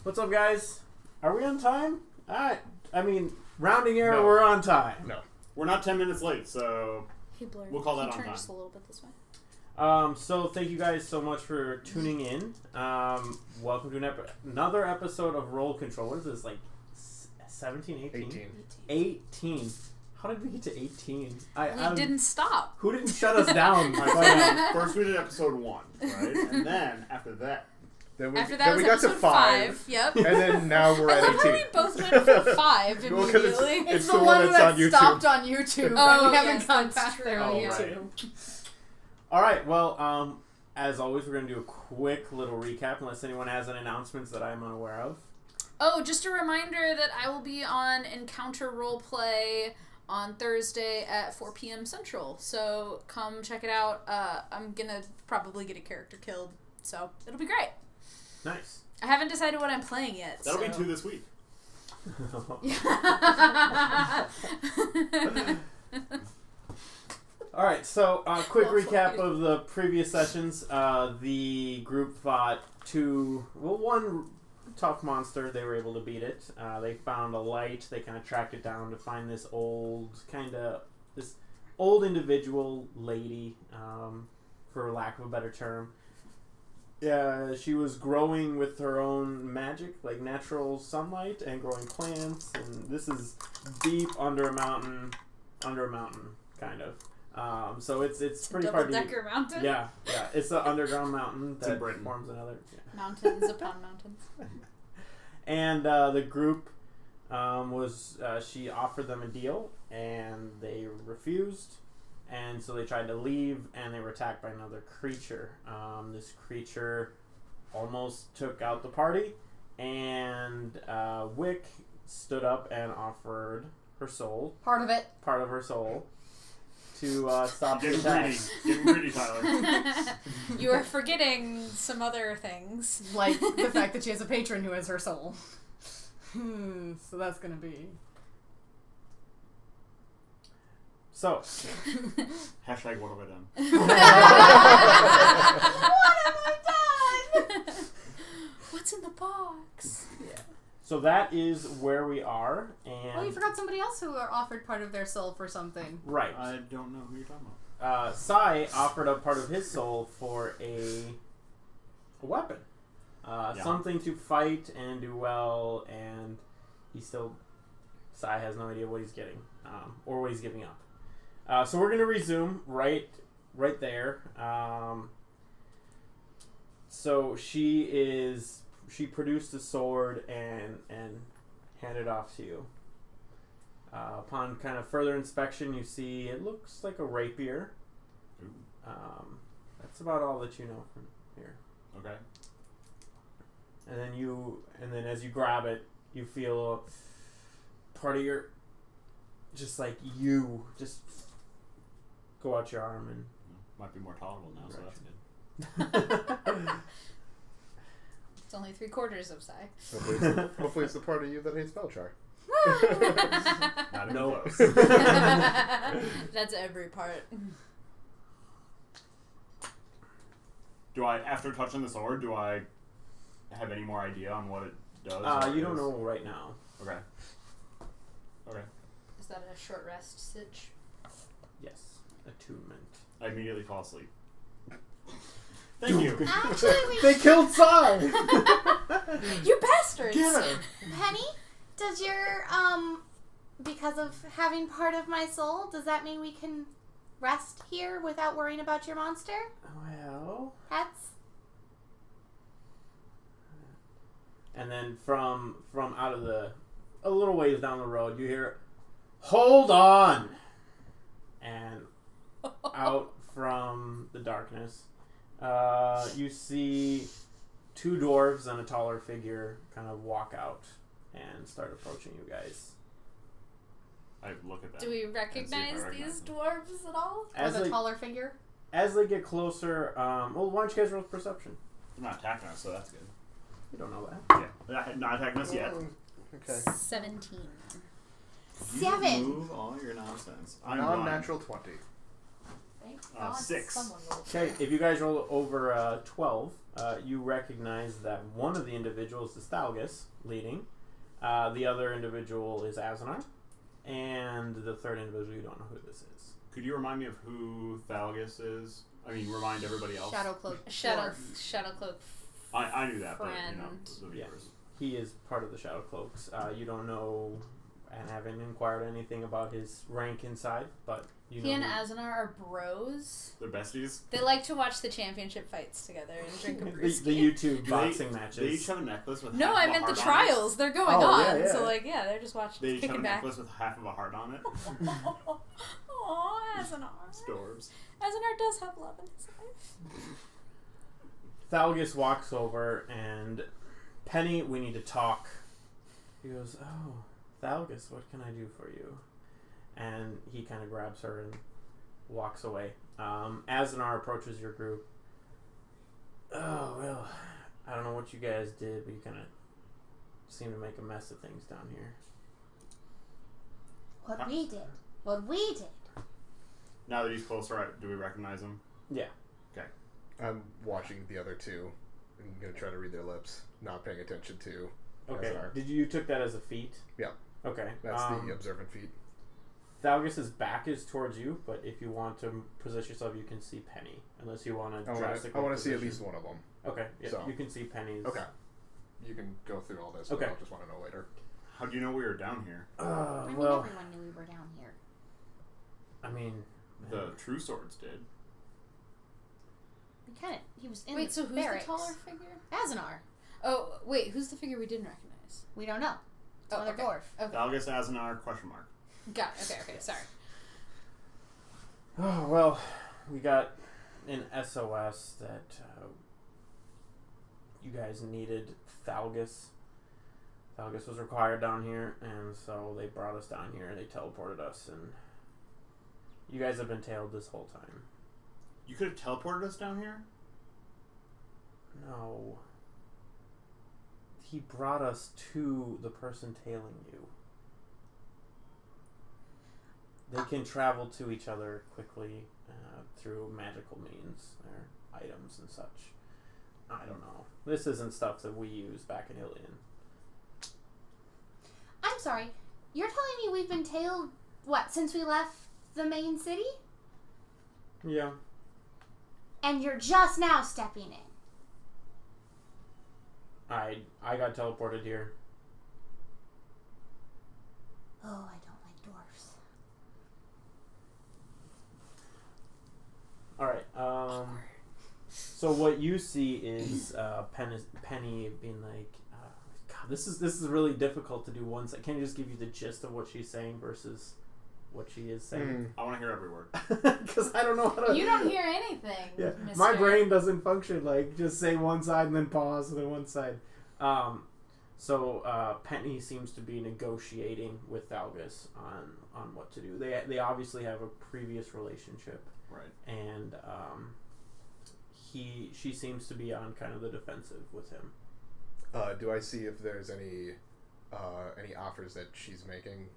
What's up, guys? Are we on time? I mean, rounding error, No. we're on time. No. We're not 10 minutes late, so Hey, Blurry, we'll call that on turn time. just a little bit this way. So thank you guys so much for tuning in. Welcome to another episode of Role ConTROLL. What is this, like 17, 18? 18. How did we get to 18? We didn't stop. Who didn't shut us down? First we did episode 1, right? And then, after that... Then After we that was got episode to 5. Yep. And then now we're I at love how 18. we both went for 5 Well, 'cause immediately. it's the the one one that's that on YouTube. stopped on YouTube. Oh, we haven't yes, gone that's past true. there on Oh, YouTube. All right. Well, as always, we're going to do a quick little recap, unless anyone has any announcements that I'm unaware of. Oh, just a reminder that I will be on Encounter Roleplay on Thursday at 4 p.m. Central. So come check it out. I'm going to probably get a character killed, so it'll be great. Nice. I haven't decided what I'm playing yet. That'll be 2 this week. All right, so quick recap of the previous sessions. The group fought one tough monster. They were able to beat it. They found a light. They kind of tracked it down to find this old individual lady, for lack of a better term. Yeah, she was growing with her own magic, like natural sunlight, and growing plants. And this is deep under a mountain, kind of. So it's pretty far deep. Double-decker mountain? Yeah. It's an underground mountain in that Britain. forms another. Yeah. Mountains upon mountains. And the group she offered them a deal, and they refused. And so they tried to leave, and they were attacked by another creature. This creature almost took out the party, and Wick stood up and offered her soul, Part of her soul, to stop the Getting attack. greedy. Getting greedy, Tyler. You are forgetting some other things. like the fact that she has a patron who has her soul. So that's gonna be. So, Hashtag what have I done? What have I done? What's in the box? yeah. So that is where we are, and Oh, you forgot somebody else who offered part of their soul for something. right. I don't know who you're talking about. Sai offered up part of his soul for a weapon. Something to fight and do well, and Sai has no idea what he's getting, or what he's giving up. So we're going to resume right there. So she produced a sword and handed it off to you. Upon kind of further inspection, you see it looks like a rapier. Ooh. That's about all that you know from here. Okay. And then as you grab it, you feel part of your, just like you, just go out your arm and Might be more tolerable now, so that's good. It's only 3/4 of Psy. Hopefully it's the part of you that hates Belchar. Not even No. close. That's every part. Do I, after touching the sword, do I have any more idea on what it does? you don't know right now. Okay. Okay. Is that a short rest sitch? Yes, attunement. I immediately fall asleep. Thank you. Actually, They killed Sai. You bastards! Get her. Penny, does your because of having part of my soul, does that mean we can rest here without worrying about your monster? Well. Pets? And then from out of a little ways down the road, you hear, "Hold on!" And out from the darkness, you see 2 dwarves and a taller figure kind of walk out and start approaching you guys. I look at that. Do we and see if I recognize recognize these them. dwarves at all? Or the taller figure? As they get closer, why don't you guys roll perception? They're not attacking us, so that's good. You don't know that. Yeah. They're not attacking us yet. Okay. 17. You 7. move all your nonsense. I'm blind. Non-natural 20. God, 6. someone rolled. Okay, if you guys roll over 12, you recognize that one of the individuals is Thalgus, leading. The other individual is Azanar. And the third individual, you don't know who this is. Could you remind me of who Thalgus is? I mean, remind everybody else. Shadow cloak. Shadow cloak. I knew that, but Friend. the Yeah. viewers. He is part of the Shadow Cloaks. You don't know and haven't inquired anything about his rank inside, but you know. He and Azanar are bros. They're besties. They like to watch the championship fights together and drink a the brewski. YouTube boxing matches. They each have a necklace with No, half I of a meant the heart on trials. They're going Oh, on. yeah, yeah. So, like, yeah, they're just watching. They each have a kicking back. necklace with half of a heart on it. Aw, Azanar. Dorbs. Azanar does have love in his life. Thalgus walks over and, Penny, we need to talk. He goes, oh, Thalgus, what can I do for you? And he kind of grabs her and walks away. Azanar approaches your group. Oh, well, I don't know what you guys did, but you kind of seem to make a mess of things down here. What we did. What we did. Now that he's closer, do we recognize him? Yeah. Okay. I'm watching the other two. I'm gonna try to read their lips, not paying attention to. Okay. Azanar. You took that as a feat? Yeah. Okay. That's the observant feat. Thalgus's back is towards you, but if you want to position yourself, you can see Penny. Unless you want to drastically I want to see at position. least one of them. Okay, yeah, So. you can see Penny's. Okay. You can go through all this. Okay. But I'll just want to know later. How do you know we were down here? I mean, Well, everyone knew we were down here. I mean, The True Swords did. We kind of. He was in Wait, the so who's barracks. the taller figure? Azanar. Oh, wait, who's the figure we didn't recognize? We don't know. It's Oh, another okay. dwarf. Okay. Thalgus Azanar, question mark. Got it. Okay, sorry. oh well, we got an SOS that you guys needed Thalgus. Thalgus was required down here, and so they brought us down here. They teleported us, and you guys have been tailed this whole time. You could have teleported us down here? No. He brought us to the person tailing you. They can travel to each other quickly through magical means, or items and such. I don't know. This isn't stuff that we use back in Ilion. I'm sorry. You're telling me we've been tailed, what, since we left the main city? Yeah. And you're just now stepping in. I got teleported here. Oh, I don't like dwarfs. Alright, so what you see is Penny being like, God, this is really difficult to do once. I can't just give you the gist of what she's saying versus what she is saying. I want to hear every word. Because I don't know how to... You don't hear anything. Yeah, Mister. my brain doesn't function like just say one side and then pause and then one side. So Penny seems to be negotiating with Thalgus on what to do. They obviously have a previous relationship, Right. and she seems to be on kind of the defensive with him. Do I see if there's any offers that she's making?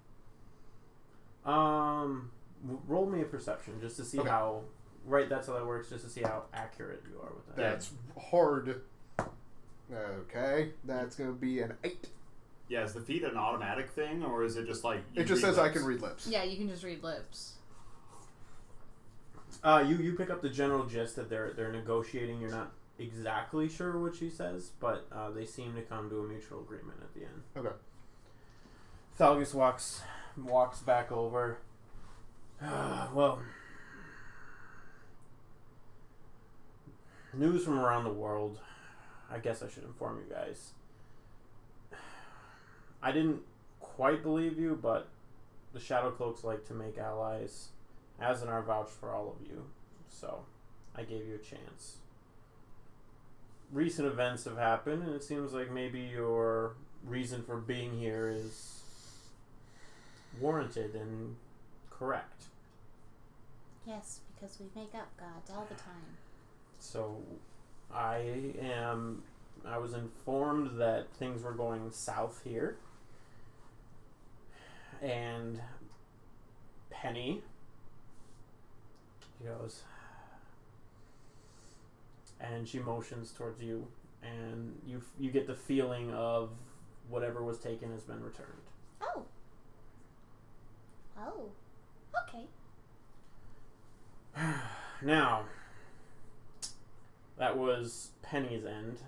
Roll me a perception just to see Okay. how. Right, that's how that works. Just to see how accurate you are with that. That's hard. Okay, that's gonna be an 8. Yeah, is the feat an automatic thing, or is it just like... It just says I can read lips. Yeah, you can just read lips. You pick up the general gist that they're negotiating. You're not exactly sure what she says, but they seem to come to a mutual agreement at the end. Okay. Thalgus walks back over. Well, news from around the world. I guess I should inform you guys. I didn't quite believe you, but the Shadow Cloaks like to make allies. Azanar vouched for all of you, so I gave you a chance. Recent events have happened, and it seems like maybe your reason for being here is warranted and correct. Yes, because we make up gods all the time. So I was informed that things were going south here, and Penny, She goes, and she motions towards you, and you get the feeling of whatever was taken has been returned. Oh. Oh. Okay. Now, that was Penny's end.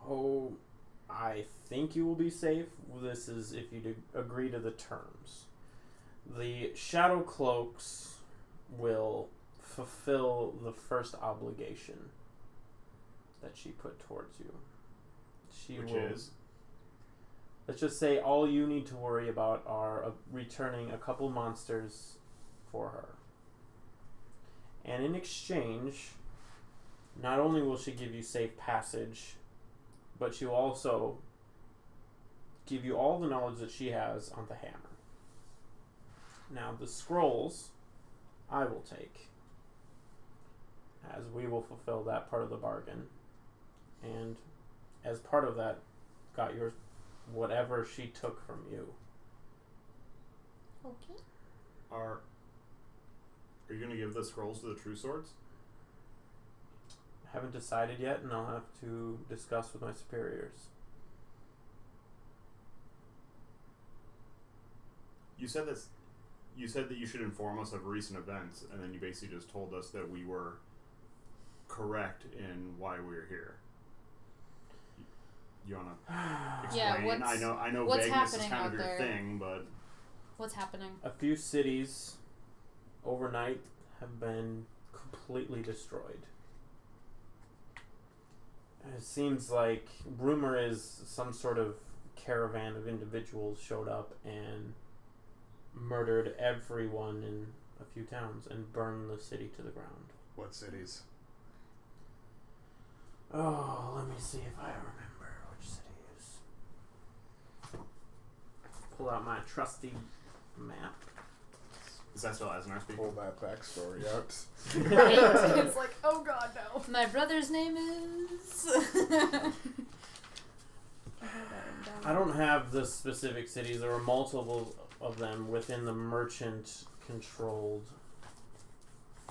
Oh, I think you will be safe. This is if you agree to the terms. The Shadow Cloaks will fulfill the first obligation that she put towards you. Which is? Let's just say all you need to worry about are returning a couple monsters for her. And in exchange, not only will she give you safe passage, but she'll also give you all the knowledge that she has on the hammer. Now, the scrolls I will take, as we will fulfill that part of the bargain. And as part of that, got your whatever she took from you. Okay. Are you going to give the scrolls to the true swords? I haven't decided yet, and I'll have to discuss with my superiors. You said that you should inform us of recent events, and then you basically just told us that we were correct in why we were here. You want to explain? Yeah, I know what's vagueness is happening kind of out your there? thing, but What's happening? A few cities overnight have been completely destroyed. It seems like, rumor is some sort of caravan of individuals showed up and murdered everyone in a few towns and burned the city to the ground. What cities? Oh, let me see if I remember which cities. Pull out my trusty map. is that still Asnar speaking? Pull that backstory out. It's like, oh god, no. My brother's name is... I don't have the specific cities. There were multiple of them within the merchant-controlled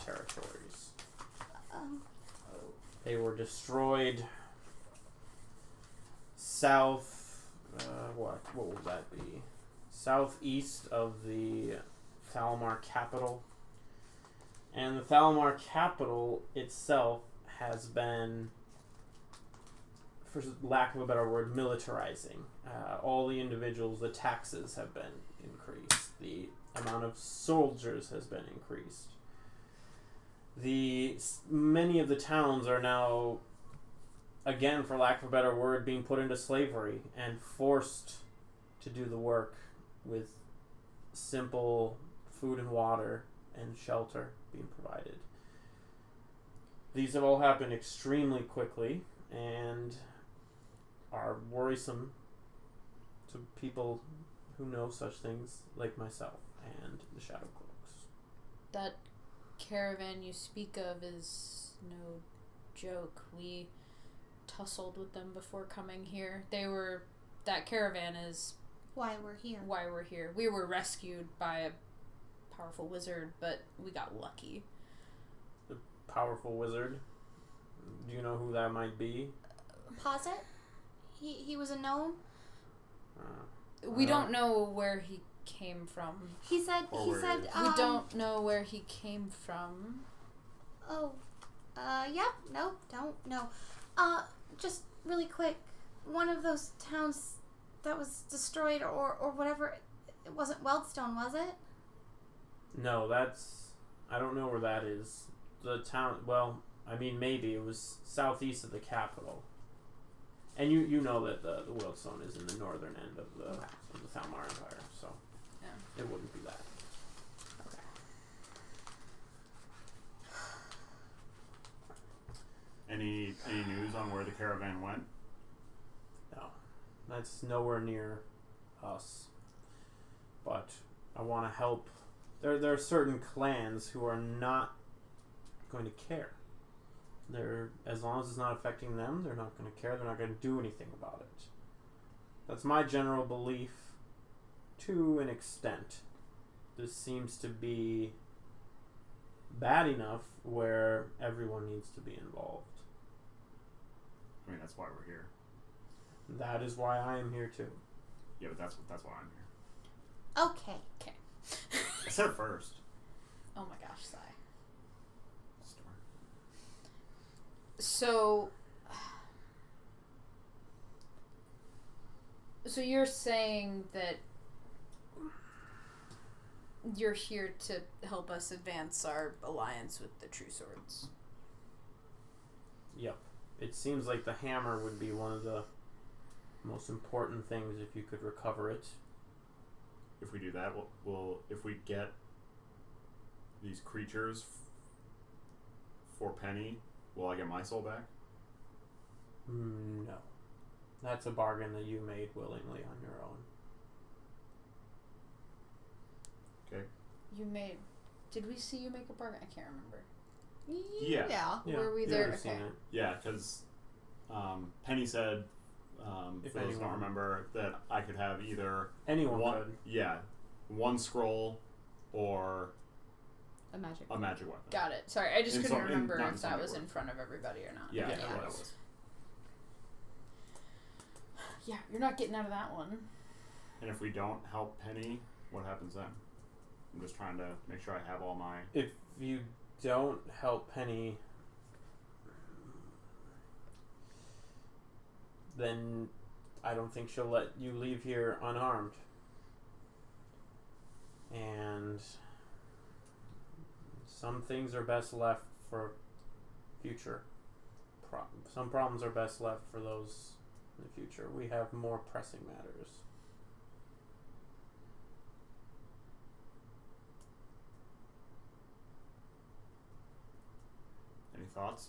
territories. They were destroyed south... what would that be? Southeast of the Thalmar capital. And the Thalmar capital itself has been, for lack of a better word, militarizing. All the individuals, the taxes have been increased. The amount of soldiers has been increased. Many of the towns are now, again, for lack of a better word, being put into slavery and forced to do the work with simple food and water and shelter being provided. These have all happened extremely quickly and are worrisome to people who know such things like myself and the Shadow Cloaks. That caravan you speak of is no joke. We tussled with them before coming here. That caravan is Why we're here. why we're here. We were rescued by a powerful wizard, but we got lucky. The powerful wizard? Do you know who that might be? Pause it. He was a gnome. We don't know where he came from. He said. Or He where said. he is. We don't know where he came from. Oh. Yep. Nope. Don't know. Just really quick. One of those towns that was destroyed or whatever. It wasn't Weldstone, was it? No, I don't know where that is. The town, well, I mean, maybe. It was southeast of the capital. And you know that the Weldstone is in the northern end of the Thalmar Empire, so Yeah. it wouldn't be that. Any news on where the caravan went? No, that's nowhere near us. But I want to help. There are certain clans who are not going to care. As long as it's not affecting them, they're not going to care. They're not going to do anything about it. That's my general belief to an extent. This seems to be bad enough where everyone needs to be involved. I mean, that's why we're here. That is why I am here too. Yeah, but that's why I'm here. Okay. Okay. I said it first. Oh my gosh, sigh. Story. So you're saying that you're here to help us advance our alliance with the True Swords. Yep. It seems like the hammer would be one of the most important things if you could recover it. If we do that, we'll if we get these creatures for penny, will I get my soul back? No. That's a bargain that you made willingly on your own. Okay. Did we see you make a bargain? I can't remember. Yeah. Were we you there? would've seen Okay. it. Yeah, because Penny said, If for those who don't anyone- remember, that I could have either Anyone one, could. yeah, one scroll or A magic. a magic weapon. Got it. Sorry, I just In couldn't some- remember not in if some that was way. in front of everybody or not. Yeah, Yeah. that's what that was. Yeah, you're not getting out of that one. And if we don't help Penny, what happens then? I'm just trying to make sure I have all my. If you don't help Penny, then I don't think she'll let you leave here unarmed. And some things are best left for future. Some problems are best left for those in the future. We have more pressing matters. Any thoughts?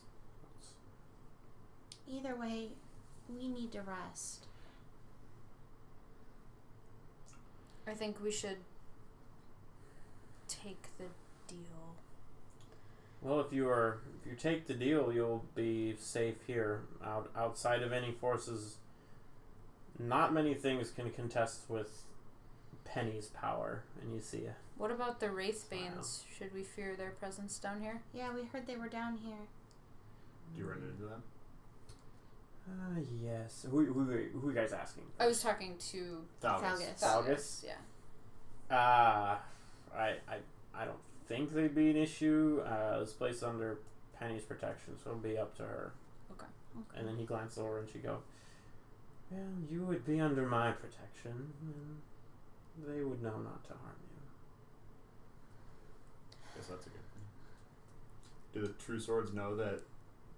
Either way, we need to rest. I think we should take the deal. Well, if you take the deal, you'll be safe here. Outside of any forces, not many things can contest with Penny's power. And you see, What about the Wraithbanes? Should we fear their presence down here? Yeah, we heard they were down here. Do you run into them? yes. Who are you guys asking? I was talking to Thalgus. Thalgus? Yeah. I don't think they'd be an issue. This place is under Penny's protection, so it'll be up to her. Okay. And then he glanced over and she go, well, you would be under my protection, and they would know not to harm you. Guess that's a good thing. Do the True Swords know that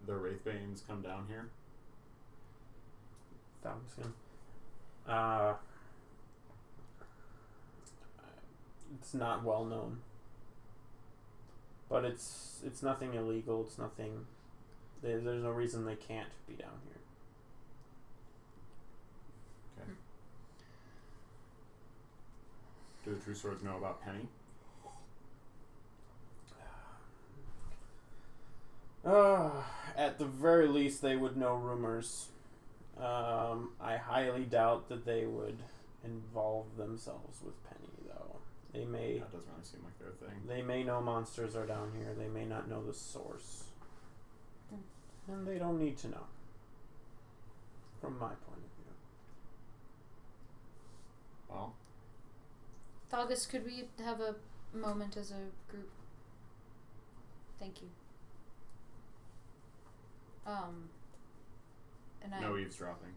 the Wraithbanes come down here? Thompson. It's not well known. But it's nothing illegal. It's nothing. There's no reason they can't be down here. Okay. Do the True Swords know about Penny? At the very least, they would know rumors. I highly doubt that they would involve themselves with Penny, though. They may. That doesn't really seem like their thing. They may know monsters are down here. They may not know the source. And they don't need to know. From my point of view. Well, Thalgus, could we have a moment as a group? Thank you. And I no eavesdropping.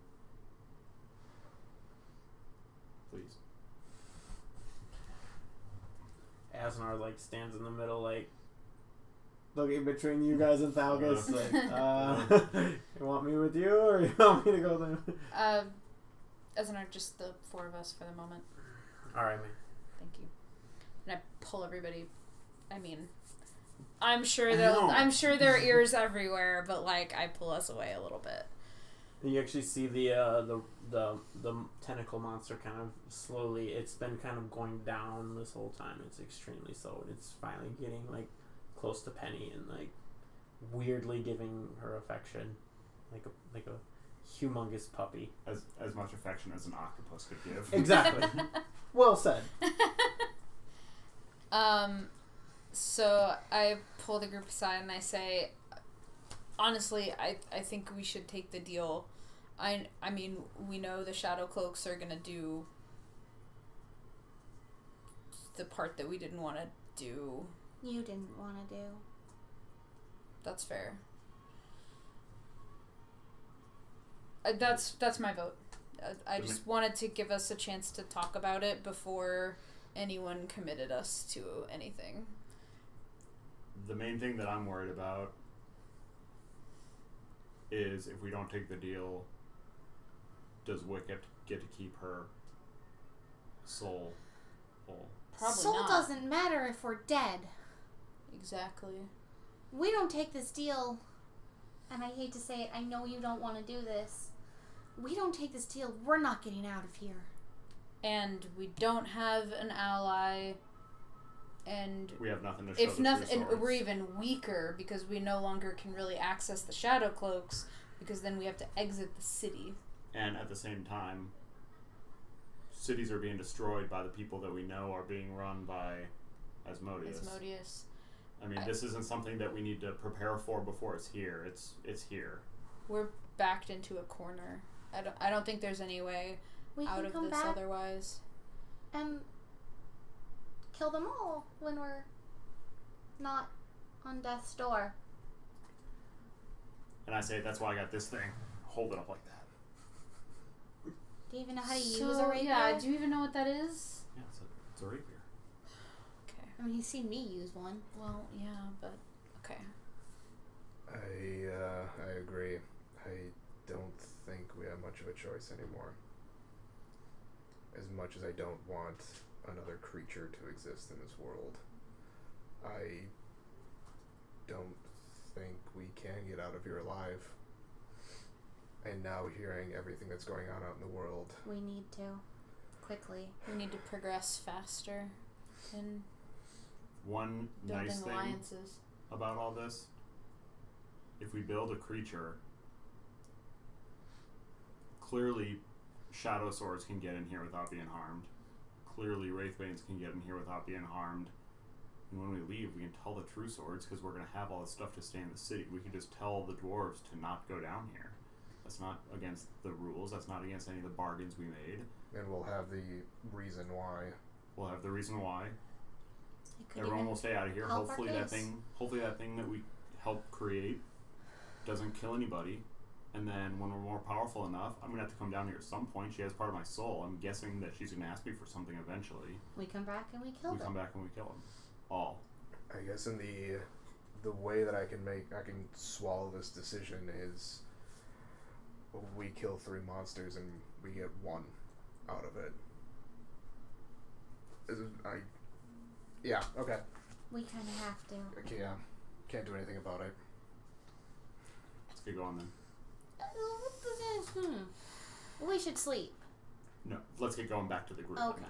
Please. Asnar stands in the middle, looking between you guys and Thalgus. You want me with you, or you want me to go there? as in just the four of us for the moment. All right, man. Thank you. And I pull everybody. I mean, I'm sure Ow. I'm sure there are ears everywhere, but I pull us away a little bit. And you actually see the tentacle monster kind of slowly. It's been kind of going down this whole time. It's extremely slow, and it's finally getting close to Penny and weirdly giving her affection, like a humongous puppy. As much affection as an octopus could give. Exactly. Well said. So I pull the group aside and I say, honestly, I think we should take the deal. I mean, we know the Shadow Cloaks are gonna do the part that we didn't want to do. You didn't want to do. That's fair. That's my vote. I just wanted to give us a chance to talk about it before anyone committed us to anything. The main thing that I'm worried about is if we don't take the deal, does Wicket get to keep her soul whole? Probably Soul not. doesn't matter if we're dead. Exactly. We don't take this deal, and I hate to say it, I know you don't want to do this. We don't take this deal, we're not getting out of here. And we don't have an ally, and We have nothing to show if the nothing, true and swords. we're even weaker because we no longer can really access the Shadow Cloaks because then we have to exit the city. And at the same time, cities are being destroyed by the people that we know are being run by Asmodeus. Asmodeus. I mean, this isn't something that we need to prepare for before it's here. It's here. We're backed into a corner. I don't think there's any way We out can of come this back otherwise. and kill them all when we're not on death's door. And I say that's why I got this thing. Hold it up like that. Do you even know how to use a rapier? Yeah, do you even know what that is? Yeah, it's a rapier. Okay. I mean, he's seen me use one. Well, yeah, but okay. I agree. I don't think we have much of a choice anymore. As much as I don't want another creature to exist in this world, I don't think we can get out of here alive. And now hearing everything that's going on out in the world, We need to. Quickly. We need to progress faster in One building nice thing alliances. about all this, if we build a creature, clearly Shadow Swords can get in here without being harmed. Clearly Wraithbanes can get in here without being harmed. And when we leave, we can tell the True Swords, because we're going to have all this stuff to stay in the city. We can just tell the dwarves to not go down here. That's not against the rules. That's not against any of the bargains we made. and we'll have the reason why. We'll have the reason why. It could Everyone even will stay out of here. help our Hopefully that case. thing that we helped create doesn't kill anybody. And then when we're more powerful enough, I'm gonna have to come down here at some point. She has part of my soul. I'm guessing that she's gonna ask me for something eventually. We come back and we kill We them. come back and we kill them. All. I guess in the way that I can swallow this decision is we kill 3 monsters and we get 1 out of it. Yeah, okay. We kind of have to. Okay, yeah. Can't do anything about it. Let's get going then. We should sleep. No, let's get going back to the group. Okay.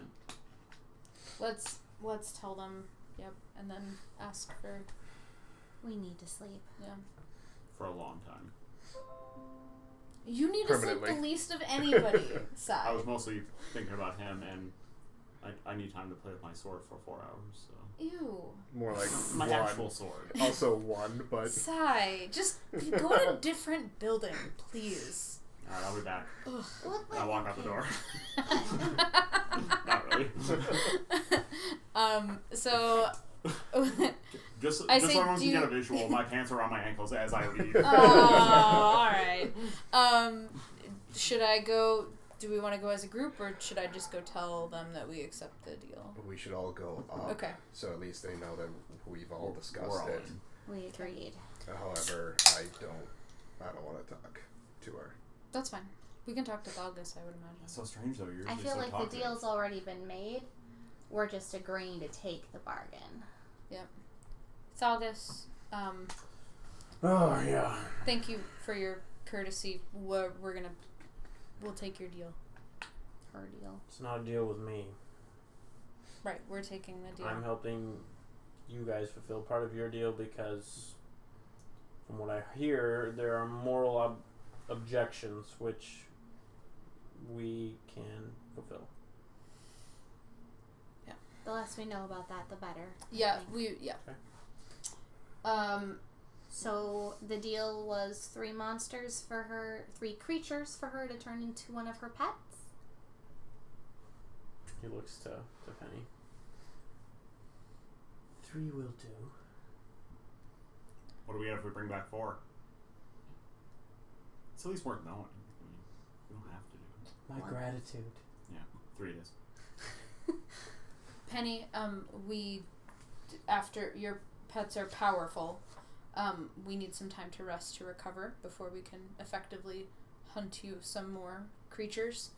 Then. Let's tell them, yep, and then ask for, We need to sleep. yeah. For a long time. You need to sleep Permanently. the least of anybody, Sai. I was mostly thinking about him, and I need time to play with my sword for 4 hours. So Ew. More like my 1. actual sword. Also 1, but Sai, just go to a different building, please. All right, I'll be back. What? I walk out the door. Not really. So Just I so say, everyone do can get you- a visual, my pants are on my ankles as I leave. oh, alright. Should I go, do we want to go as a group, or should I just go tell them that we accept the deal? we should all go up. Okay. So at least they know that we've all discussed We're all it. in. We agreed. However, I don't want to talk to her. That's fine. We can talk to Galgus, I would imagine. That's so strange though. You're I usually feel so like talkative. the deal's already been made. We're just agreeing to take the bargain. Salgus, Oh, yeah. thank you for your courtesy. We'll take your deal. Her deal. It's not a deal with me. Right, we're taking the deal. I'm helping you guys fulfill part of your deal because, from what I hear, there are moral objections which we can fulfill. The less we know about that, the better. Yeah, I think. Okay. So the deal was 3 creatures for her to turn into one of her pets. He looks to Penny. 3 will do. What do we have if we bring back 4? It's at least worth knowing. I mean, we don't have to do it. My gratitude. Yeah, 3 it is. Penny, after your pets are powerful, we need some time to rest to recover before we can effectively hunt you some more creatures.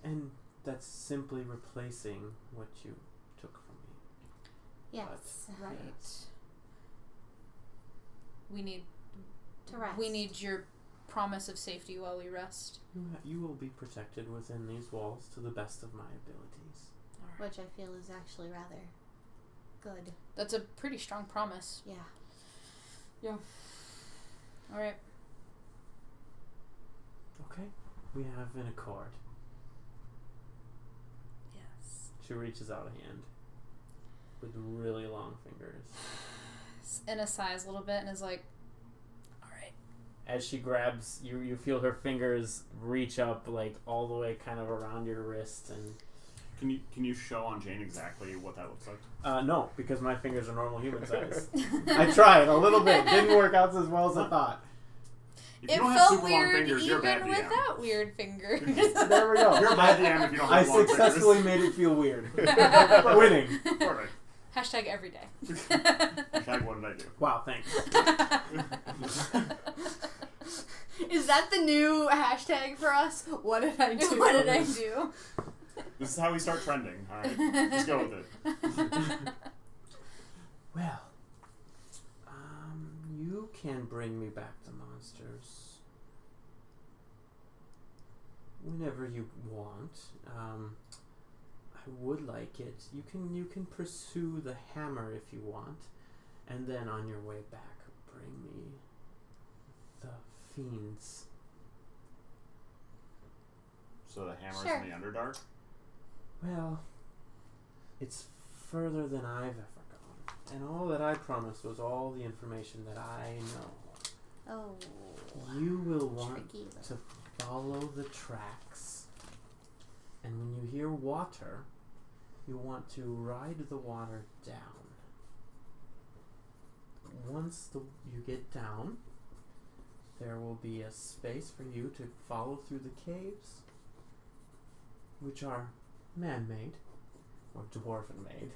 And that's simply replacing what you took from me. Yes. Right. We need To rest. We need your promise of safety while we rest. You will be protected within these walls to the best of my abilities. All right. Which I feel is actually rather good. That's a pretty strong promise. Yeah. Yeah. All right. Okay, we have an accord. Yes. She reaches out a hand with really long fingers. Anna sighs a little bit and is like, all right. As she grabs, you feel her fingers reach up like all the way kind of around your wrist and... Can you show on Jane exactly what that looks like? No, because my fingers are normal human size. I tried a little bit. Didn't work out as well as I thought. If It you don't have felt super long weird fingers, you're a bad even DM. without weird fingers. There we go. You're a bad DM if you don't I have long successfully fingers. made it feel weird. Winning. Perfect. Hashtag every day. Hashtag what did I do? Wow, thanks. Is that the new hashtag for us? What did I do? What did I do? This is how we start trending. All right, let's go with it. Well, you can bring me back the monsters whenever you want. I would like it. You can pursue the hammer if you want, and then on your way back, bring me the fiends. So the hammer's Sure. in the Underdark? Well, it's further than I've ever gone, and all that I promised was all the information that I know. Oh. You will want Tricky. to follow the tracks, and when you hear water, you want to ride the water down. Once you get down, there will be a space for you to follow through the caves, which are man-made or dwarven-made,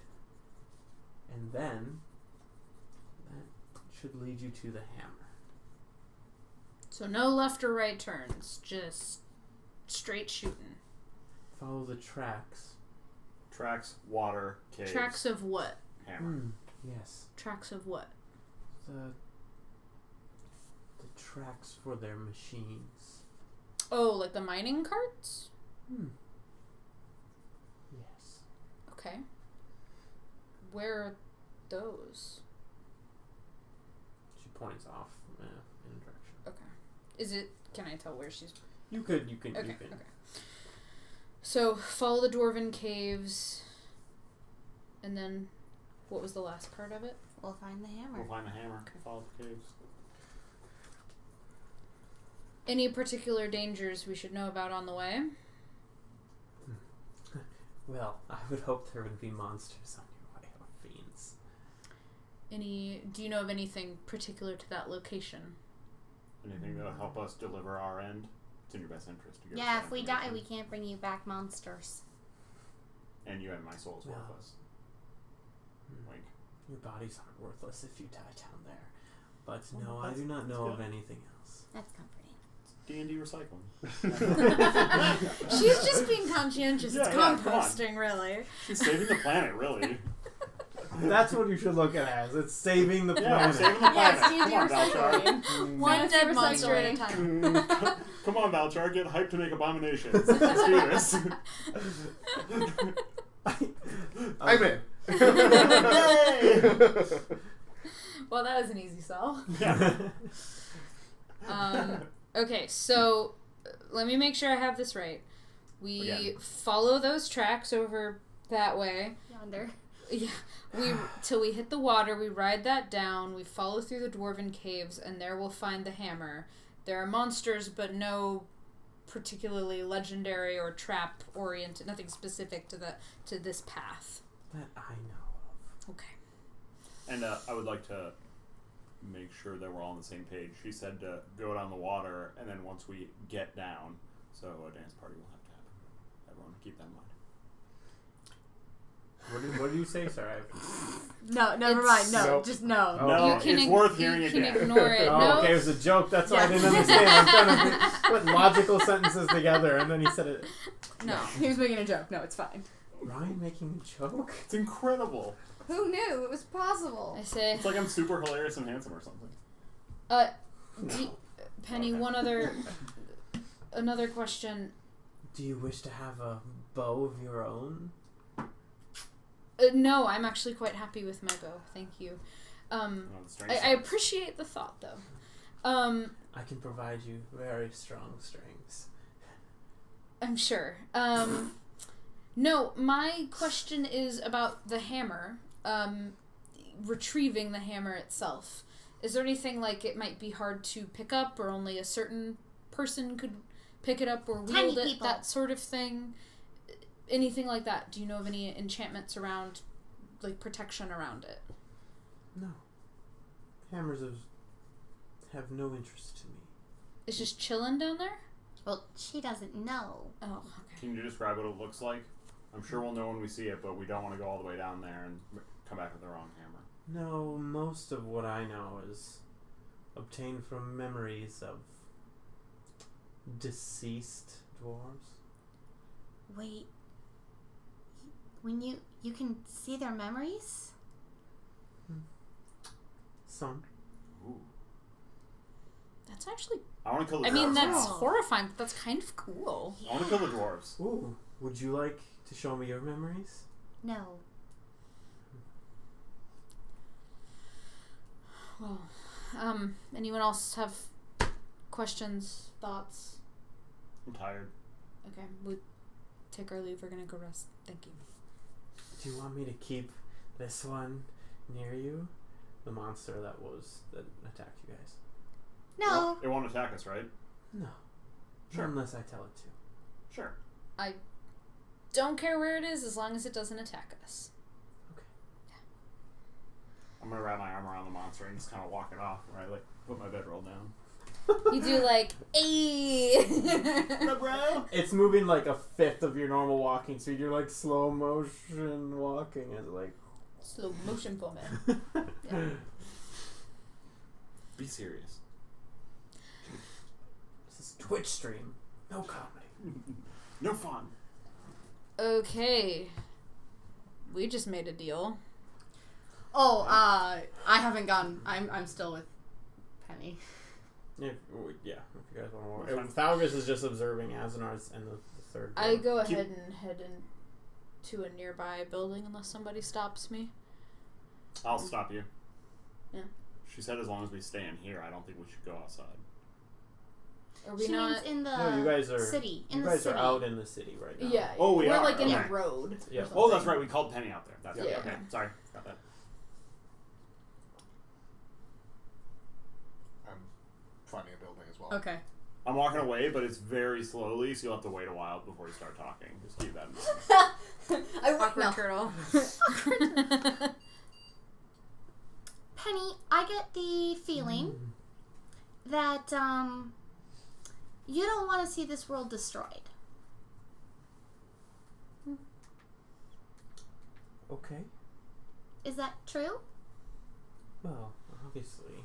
and then that should lead you to the hammer. So no left or right turns, just straight shooting. Follow the tracks. Tracks, water, caves, Tracks of what? hammer. Yes. Tracks of what? The tracks for their machines. Oh, like the mining carts? Yes. Okay. Where are those? She points off in a direction. Okay. Is it? Can I tell where she's? You could. Okay. Okay. So follow the dwarven caves, and then what was the last part of it? We'll find the hammer. We'll find the hammer. Follow the caves. Any particular dangers we should know about on the way? Well, I would hope there would be monsters on your way, or fiends. Do you know of anything particular to that location? Anything that'll help us deliver our end? It's in your best interest to give us Yeah, that if we die, information. we can't bring you back monsters. And you and my soul's Well. worthless. Wink. Your bodies aren't worthless if you die down there. But Well, no, I that's- do not that's know of good. anything else. That's comforting. D&D recycling. She's just being conscientious. Yeah, It's yeah, come on. composting, really. She's saving the planet, really. That's what you should look at it as. It's saving the Yeah, we're planet. saving the planet. Yes, Come D&D on, Valchar. recycling. One Yes, dead monster at a recycling. time. Come on, Valchar. Get hyped to make abominations. Let's do this. I'm in. Yay! Well, that was an easy sell. Yeah. Okay, so let me make sure I have this right. We Again. follow those tracks over that way. Yonder. Yeah, till we hit the water, we ride that down, we follow through the dwarven caves, and there we'll find the hammer. There are monsters, but no particularly legendary or trap oriented, nothing specific to this path. That I know of. Okay. And I would like to make sure that we're all on the same page. She said to go down the water, and then once we get down, so a dance party will have to happen. Everyone keep that in mind. What did you say? Sorry. No, never mind. No, Nope. just no. Oh. No, You can it's worth hearing you again. can ignore it. Oh, No. okay, it was a joke. That's why I Yeah. didn't understand. I'm trying to put logical sentences together, and then he said it. No. He was making a joke. No, it's fine. Ryan making a joke? It's incredible. Who knew it was possible? I say, It's like I'm super hilarious and handsome or something. Penny, another question. Do you wish to have a bow of your own? No, I'm actually quite happy with my bow. Thank you. The string I sounds- appreciate the thought, though. I can provide you very strong strings. I'm sure. No, my question is about the hammer. Retrieving the hammer itself. Is there anything like it might be hard to pick up, or only a certain person could pick it up or Tiny wield it? people. That sort of thing. Anything like that? Do you know of any enchantments around, like protection around it? No. Hammers have no interest to me. It's just chilling down there? Well, she doesn't know. Oh, okay. Can you describe what it looks like? I'm sure we'll know when we see it, but we don't want to go all the way down there and come back with the wrong hammer. No, most of what I know is obtained from memories of deceased dwarves. Wait. When you can see their memories? Some. Ooh. That's actually... I want to kill the I dwarves. mean, that's now. horrifying, but that's kind of cool. I want to kill the dwarves. Ooh, would you like to show me your memories? No. Well, anyone else have questions, thoughts? I'm tired. Okay, we take our leave. We're gonna go rest. Thank you. Do you want me to keep this one near you? The monster that attacked you guys. No. It won't attack us, right? No. Sure. Not unless I tell it to. Sure. Don't care where it is as long as it doesn't attack us. I'm gonna wrap my arm around the monster and just kind of walk it off, right? Like put my bedroll down. You do like, ayy! Bro. It's moving like a fifth of your normal walking speed. You're like slow motion walking as like. Slow motion for me. Yeah. Be serious. This is Twitch stream. No comedy. No fun. Okay. We just made a deal. Oh, I haven't gone. I'm still with Penny. Yeah, if you guys want to walk. Thalgus is just observing Azenar's and the third. I go ahead and head into a nearby building unless somebody stops me. I'll stop you. Yeah. She said as long as we stay in here, I don't think we should go outside. Are we She not? means in the No, you guys are city. In You the guys city. are out in the city right now. Yeah. Oh, we We're are. like in Okay. the road. Yeah. or Oh, that's something. right. We called Penny out there. That's Yeah. okay. Sorry. Got that. I'm finding a building as well. Okay. I'm walking away, but it's very slowly, so you'll have to wait a while before you start talking. Just keep that in mind. Awkward turtle. Penny, I get the feeling that you don't want to see this world destroyed. Okay. Is that true? Well, obviously,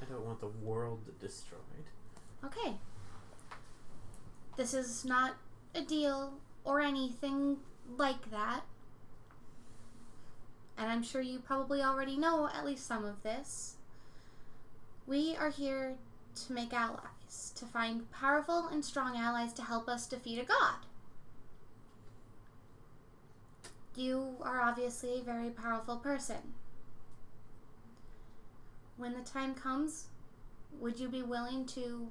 I don't want the world destroyed. Okay. This is not a deal or anything like that. And I'm sure you probably already know at least some of this. We are here to make allies, to find powerful and strong allies to help us defeat a god. You are obviously a very powerful person. When the time comes, would you be willing to,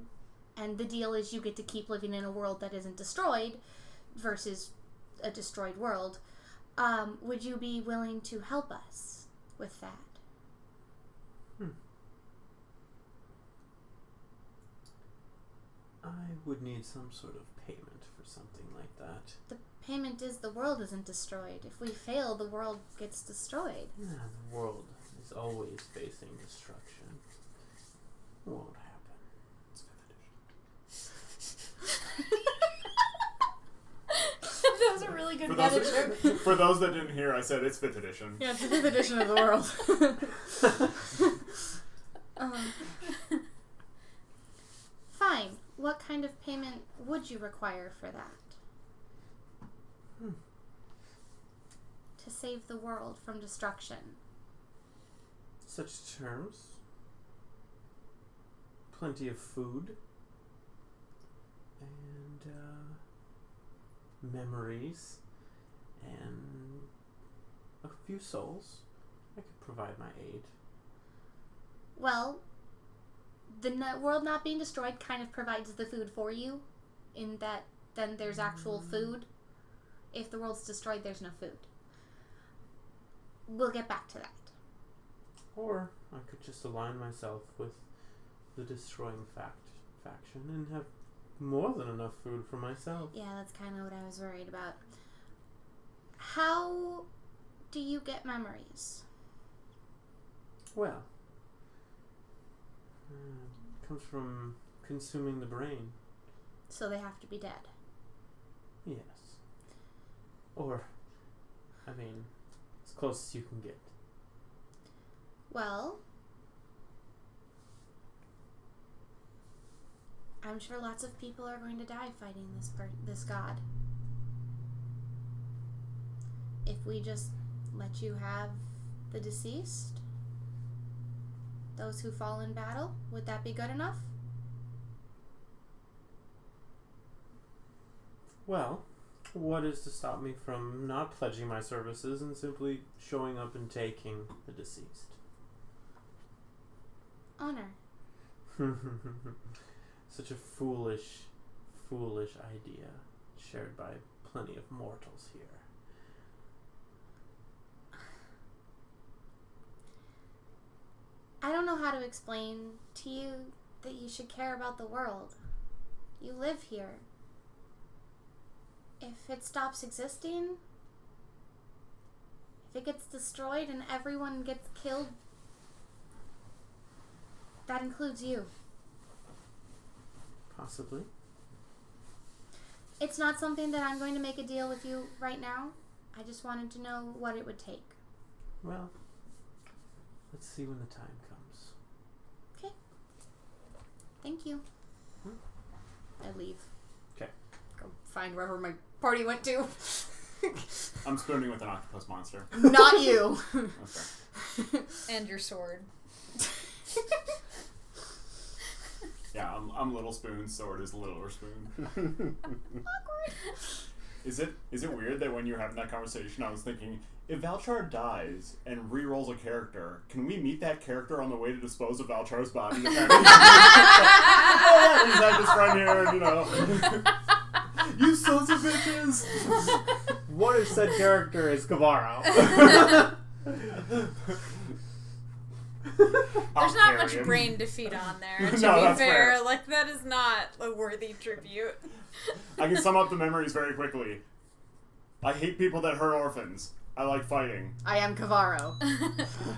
and the deal is you get to keep living in a world that isn't destroyed versus a destroyed world, Would you be willing to help us with that? I would need some sort of payment for something like that. The payment is the world isn't destroyed. If we fail, the world gets destroyed. Yeah, the world is always facing destruction. Won't happen. That was a really good meta joke. For those that didn't hear, I said it's 5th edition. Yeah, it's the 5th edition of the world. Fine. What kind of payment would you require for that? To save the world from destruction. Such terms. Plenty of food. And, memories. And a few souls. I could provide my aid. Well, the world not being destroyed kind of provides the food for you, in that then there's actual food. If the world's destroyed, there's no food. We'll get back to that. Or I could just align myself with the destroying faction and have more than enough food for myself. Yeah, that's kind of what I was worried about. How do you get memories? Well, comes from consuming the brain. So they have to be dead. Yes. Or, I mean, as close as you can get. Well, I'm sure lots of people are going to die fighting this god. If we just let you have the deceased, those who fall in battle, would that be good enough? Well, what is to stop me from not pledging my services and simply showing up and taking the deceased? Honor. Such a foolish idea, shared by plenty of mortals here. I don't know how to explain to you that you should care about the world. You live here. If it stops existing, if it gets destroyed and everyone gets killed, that includes you. Possibly. It's not something that I'm going to make a deal with you right now. I just wanted to know what it would take. Well, let's see when the time comes. Okay. Thank you. I leave. Okay. Go find wherever my party went to. I'm spooning with an octopus monster. Not you. Okay. And your sword. Yeah, I'm Little Spoon's sword is Littler Spoon. Is it weird that when you were having that conversation, I was thinking, if Valchar dies and re-rolls a character, can we meet that character on the way to dispose of Valchar's body? Oh yeah, he's had this friend here, and, you know. You sons of bitches! What if said character is Kavaro? There's not much brain defeat on there, to No, be that's fair. fair. Like, that is not a worthy tribute. I can sum up the memories very quickly. I hate people that hurt orphans. I like fighting. I am Kavaro.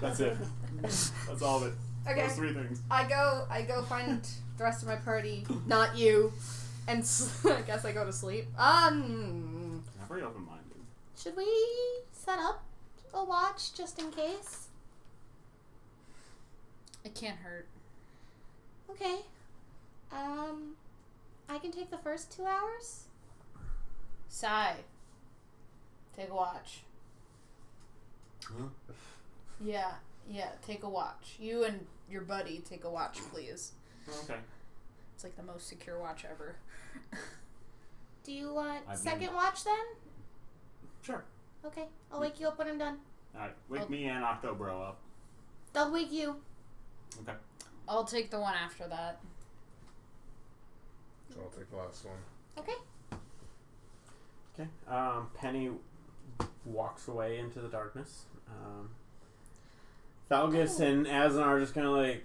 That's it. That's all of it. Okay. Those 3 things. I go find the rest of my party, not you, and I guess I go to sleep. I'm very open-minded. Should we set up a watch just in case? It can't hurt. Okay. I can take the first 2 hours. Sai, take a watch. Huh? Yeah, take a watch. You and your buddy take a watch, please. Okay. It's like the most secure watch ever. Do you want I've second never- watch then? Sure. Okay, I'll wake you up when I'm done. Alright, wake me and Octobro up. They'll wake you. Okay. I'll take the one after that. So I'll take the last one. Okay. Okay. Penny walks away into the darkness. Thalgus and Azan are just kind of like,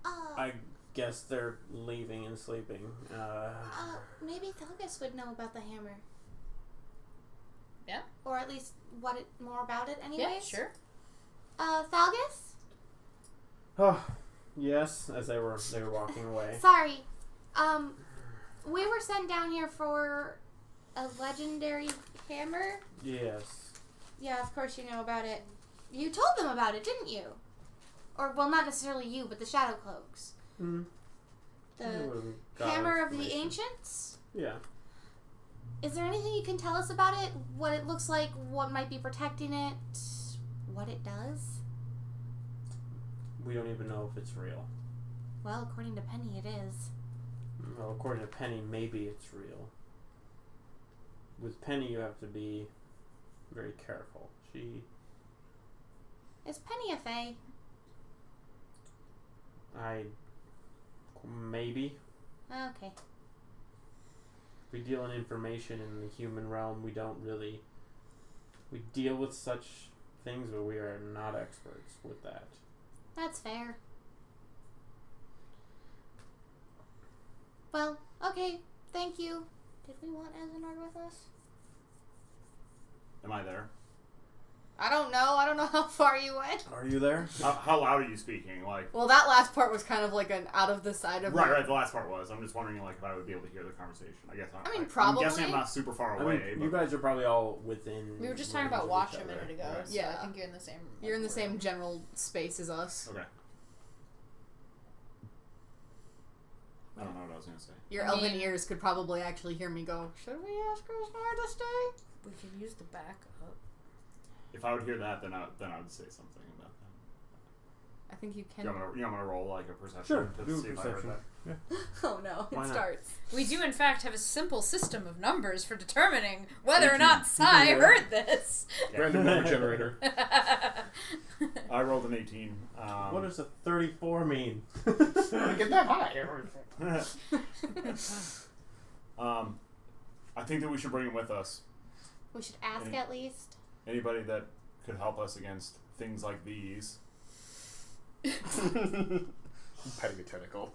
I guess they're leaving and sleeping. Maybe Thalgus would know about the hammer. Yeah. Or at least more about it anyways. Yeah, sure. Thalgus? Oh, yes, as they were walking away. Sorry. We were sent down here for a legendary hammer. Yes. Yeah, of course you know about it. You told them about it, didn't you? Or, well, not necessarily you, but the Shadow Cloaks. Hmm. The Hammer of the Ancients? Yeah. Is there anything you can tell us about it? What it looks like? What might be protecting it? What it does? We don't even know if it's real. Well, according to Penny, it is. Well, according to Penny, maybe it's real. With Penny, you have to be very careful. Is Penny a fae? Maybe. Okay. We deal in information in the human realm. We don't really... We deal with such things, but we are not experts with that. That's fair. Well, okay. Thank you. Did we want Azenard with us? Am I there? I don't know. I don't know how far you went. Are you there? How loud are you speaking? Like, Well, that last part was kind of like an out of the side of right. The last part was. I'm just wondering, like, if I would be able to hear the conversation. I guess. I mean, I'm probably. guessing I'm not super far I away. mean, but you guys are probably all within... We were just talking range about of watch each a other. minute ago, Right. so Yeah. I think you're in the same... You're in the same general space as us. Okay. I don't know what I was gonna say. Your I elven mean- ears could probably actually hear me go, should we ask Azenard to stay? We could use the backup. If I would hear that, then I would say something about that. I think you can. You want me to roll like a perception Sure, to do a see if I perception. heard that? Oh no, Why it not? starts. We do, in fact, have a simple system of numbers for determining whether or 18. not Sai Yeah. heard this. Yeah. Random number generator. I rolled an 18. What does a 34 mean? Get that high. I think that we should bring him with us. We should ask Any- at least. Anybody that could help us against things like these. Petting a tentacle.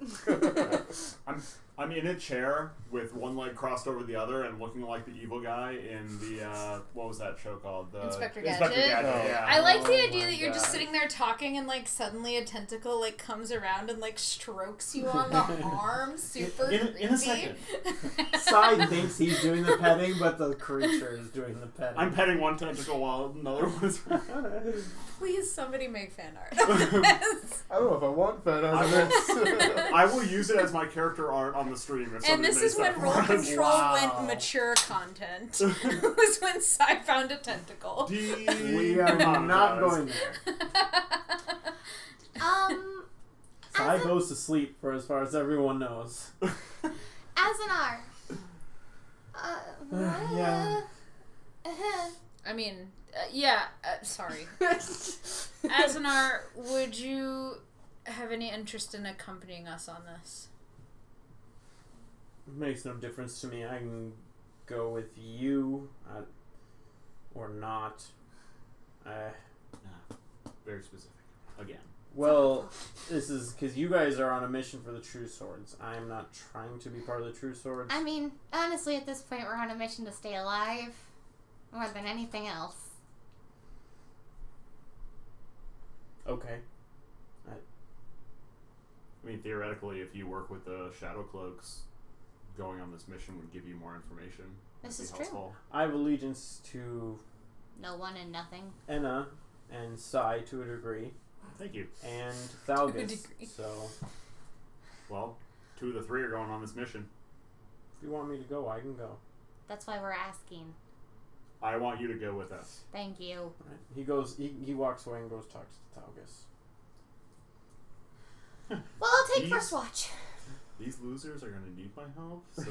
I'm in a chair with one leg crossed over the other and looking like the evil guy in the what was that show called? Inspector Inspector Gadget? Gadget. Yeah. I like the Oh idea my that you're just God. sitting there talking and like suddenly a tentacle like comes around and like strokes you on the arm super In a creepy. second. Sai thinks he's doing the petting, but the creature is doing the petting. I'm petting one tentacle while another one is. Please, somebody make fan art of this. I don't know if I want that out of this. I will use it as my character art on the stream. If And somebody this makes is when that Role for us. Control Wow. went mature content. It was when Sai found a tentacle. We are not going there. Sai Azen- goes to sleep for as far as everyone knows. Azenar. Yeah. I mean, sorry. Azenar, would you have any interest in accompanying us on this? It makes no difference to me. I can go with you or not. Very specific. Again. Well, this is because you guys are on a mission for the True Swords. I am not trying to be part of the True Swords. I mean, honestly, at this point, we're on a mission to stay alive more than anything else. Okay. I mean, theoretically, if you work with the Shadow Cloaks, going on this mission would give you more information. This Would is be true. helpful. I have allegiance to No one and nothing. Enna and Sai to a degree, Thank you. and To a Thalgus. degree. So, Well, 2 of the 3 are going on this mission. if you want me to go, I can go. That's why we're asking. I want you to go with us. Thank you. Right. He goes. He walks away and goes talks to Thalgus. Well, I'll take These- first watch. These losers are going to need my help, so...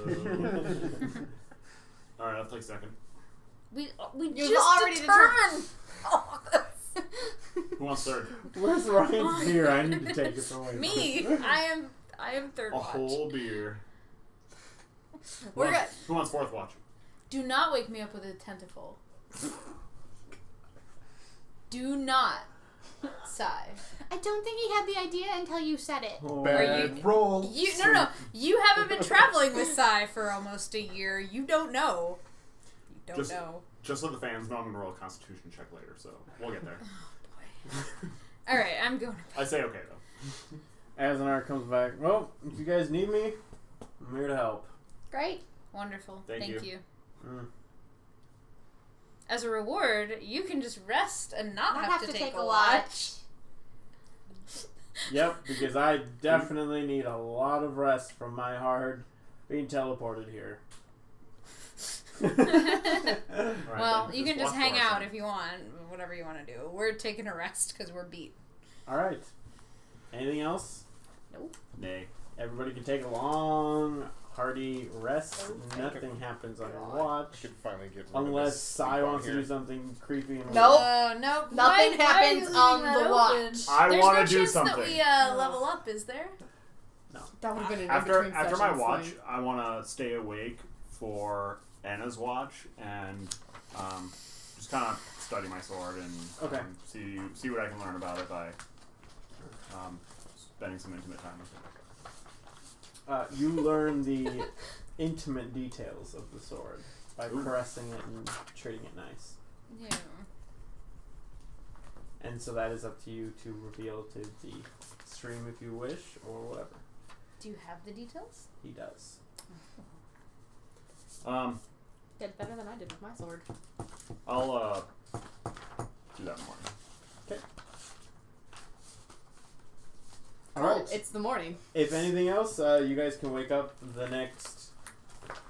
Alright, I'll take second. We You've just already determined all this. Who wants third? Where's Ryan's beer? I need to take it away. Me, I am third A watch. whole beer. We're Who good. wants- Who wants fourth watch? Do not wake me up with a tentacle. Do not sigh. I don't think he had the idea until you said it. Oh. Bad roll. No. You haven't been traveling with Sai for almost a year. You don't know. You don't know. Just so the fans know, I'm going to roll a constitution check later, so we'll get there. All right, I'm going. I say okay, though. Azanar comes back. Well, if you guys need me, I'm here to help. Great. Wonderful. Thank Thank you. you. Mm. As a reward, you can just rest and not have to take a watch. watch. Yep, because I definitely need a lot of rest from my hard being teleported here. Well, you can just hang out if if you want, whatever you want to do. We're taking a rest because we're beat. Alright. Anything else? Nope. Nay. Everybody can take a long, hearty rest. Okay. Nothing happens on your I watch. could finally get rid of Unless this Sai sleep on wants to here. do something creepy and Nope. Nope. Nothing Why are happens you on leaving the that watch. open? I There's wanna no do chance something. that we level up, is there? That would have been an After in-between my session watch, thing. I want to stay awake for Anna's watch and just kind of study my sword and Okay. see what I can learn about it by spending some intimate time with it. You learn the intimate details of the sword by Ooh. caressing it and treating it nice. Yeah. And so that is up to you to reveal to the stream if you wish, or whatever. Do you have the details? He does. Did better than I did with my sword. I'll do that in the morning. Okay. Cool. Alright. It's the morning. If anything else, you guys can wake up the next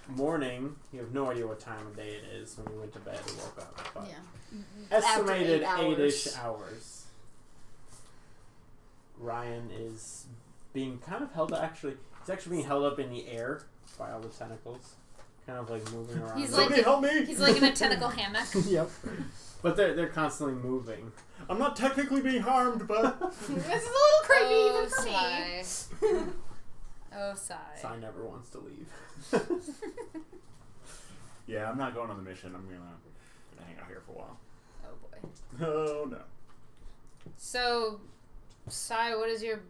morning. You have no idea what time of day it is when you went to bed and woke up. But estimated After 8 8-ish hours. Ryan is being kind of held actually. He's actually being held up in the air by all the tentacles, kind of like moving around. He's Somebody like help me! He's like in a tentacle hammock. Yep. But they're constantly moving. I'm not technically being harmed, but This is a little creepy Oh, even for me. sigh. Oh, sigh. Sai never wants to leave. yeah, I'm not going on the mission. I'm gonna hang out here for a while. Oh boy. Oh no. So, Sai, what does your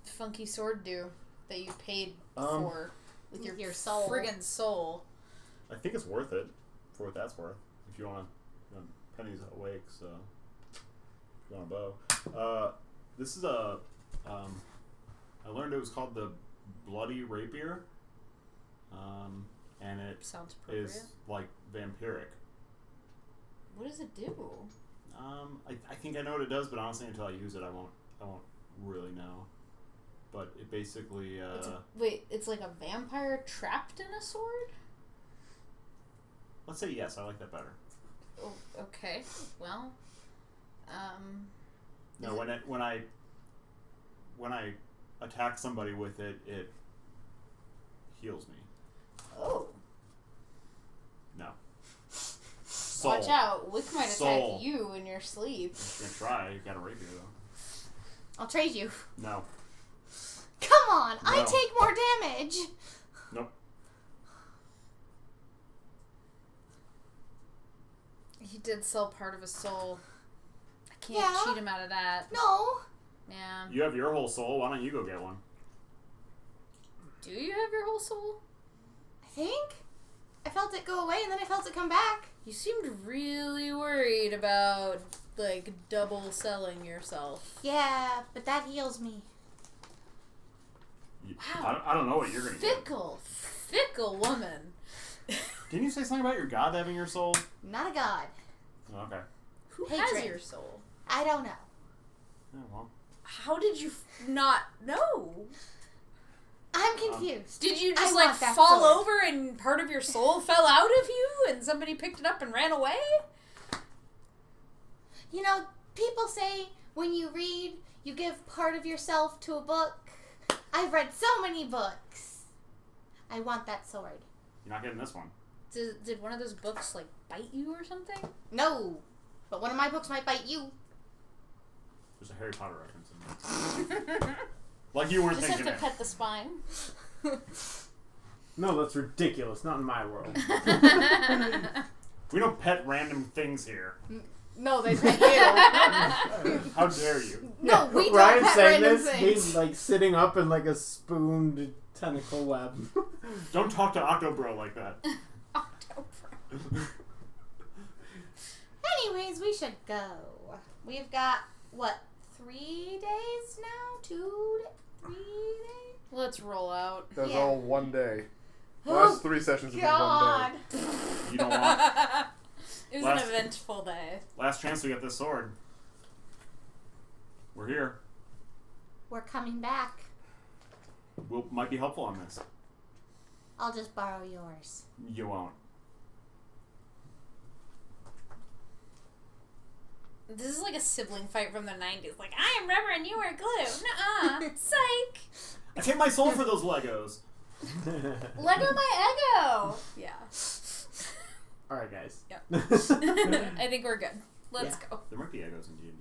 funky sword do that you paid for with Your soul. friggin' soul? I think it's worth it for what that's worth. If you want to, Penny's awake, so if you want a bow. This is a. I learned it was called the Bloody Rapier, and it Sounds appropriate. is like vampiric. What does it do? I think I know what it does, but honestly, until I use it, I won't really know. But it basically. It's like a vampire trapped in a sword? Let's say yes. I like that better. Oh, okay. Well, No, when I attack somebody with it, it heals me. oh. No. Soul. Watch out. Wick might Soul. attack you in your sleep. You can try. You got a rapier though. I'll trade you. No. Come on, I No. take more damage. Nope. He did sell part of his soul. I can't Yeah. cheat him out of that. No. Yeah. You have your whole soul. Why don't you go get one? Do you have your whole soul? I think. I felt it go away and then I felt it come back. You seemed really worried about, like, double selling yourself. Yeah, but that heals me. Wow. I don't know what you're gonna get. Fickle woman. Didn't you say something about your god having your soul? Not a god. Oh, okay. Who Hatred. has your soul? I don't know. Yeah, well. How did you not know? I'm confused. Did you I just, like, want that fall sword. over and part of your soul fell out of you and somebody picked it up and ran away? You know, people say when you read, you give part of yourself to a book. I've read so many books. I want that sword. You're not getting this one. Did one of those books, like, bite you or something? No, but one of my books might bite you. There's a Harry Potter reference in there. Like you weren't Just have thinking to it. pet the spine. No, that's ridiculous. Not in my world. We don't pet random things here. No, they pet you. How dare you? No, we don't Ryan's pet saying random this. things. He's like sitting up in like a spooned tentacle web. Don't talk to Octobro like that. Anyways, we should go. We've got, what, 3 days now? 3 days? Let's roll out. That was Yeah. all one day. The Oh, last 3 sessions have been God. one day. You don't want It was Last- an eventful day. last chance to get this sword. We're here. We're coming back. We might be helpful on this. I'll just borrow yours. You won't. This is like a sibling fight from the 90s. Like, I am rubber and you are glue. Nuh-uh. Psych. I take my soul for those Legos. Lego my ego. Yeah. All right, guys. Yep. I think we're good. Let's Yeah. go. There might be Egos in D&D.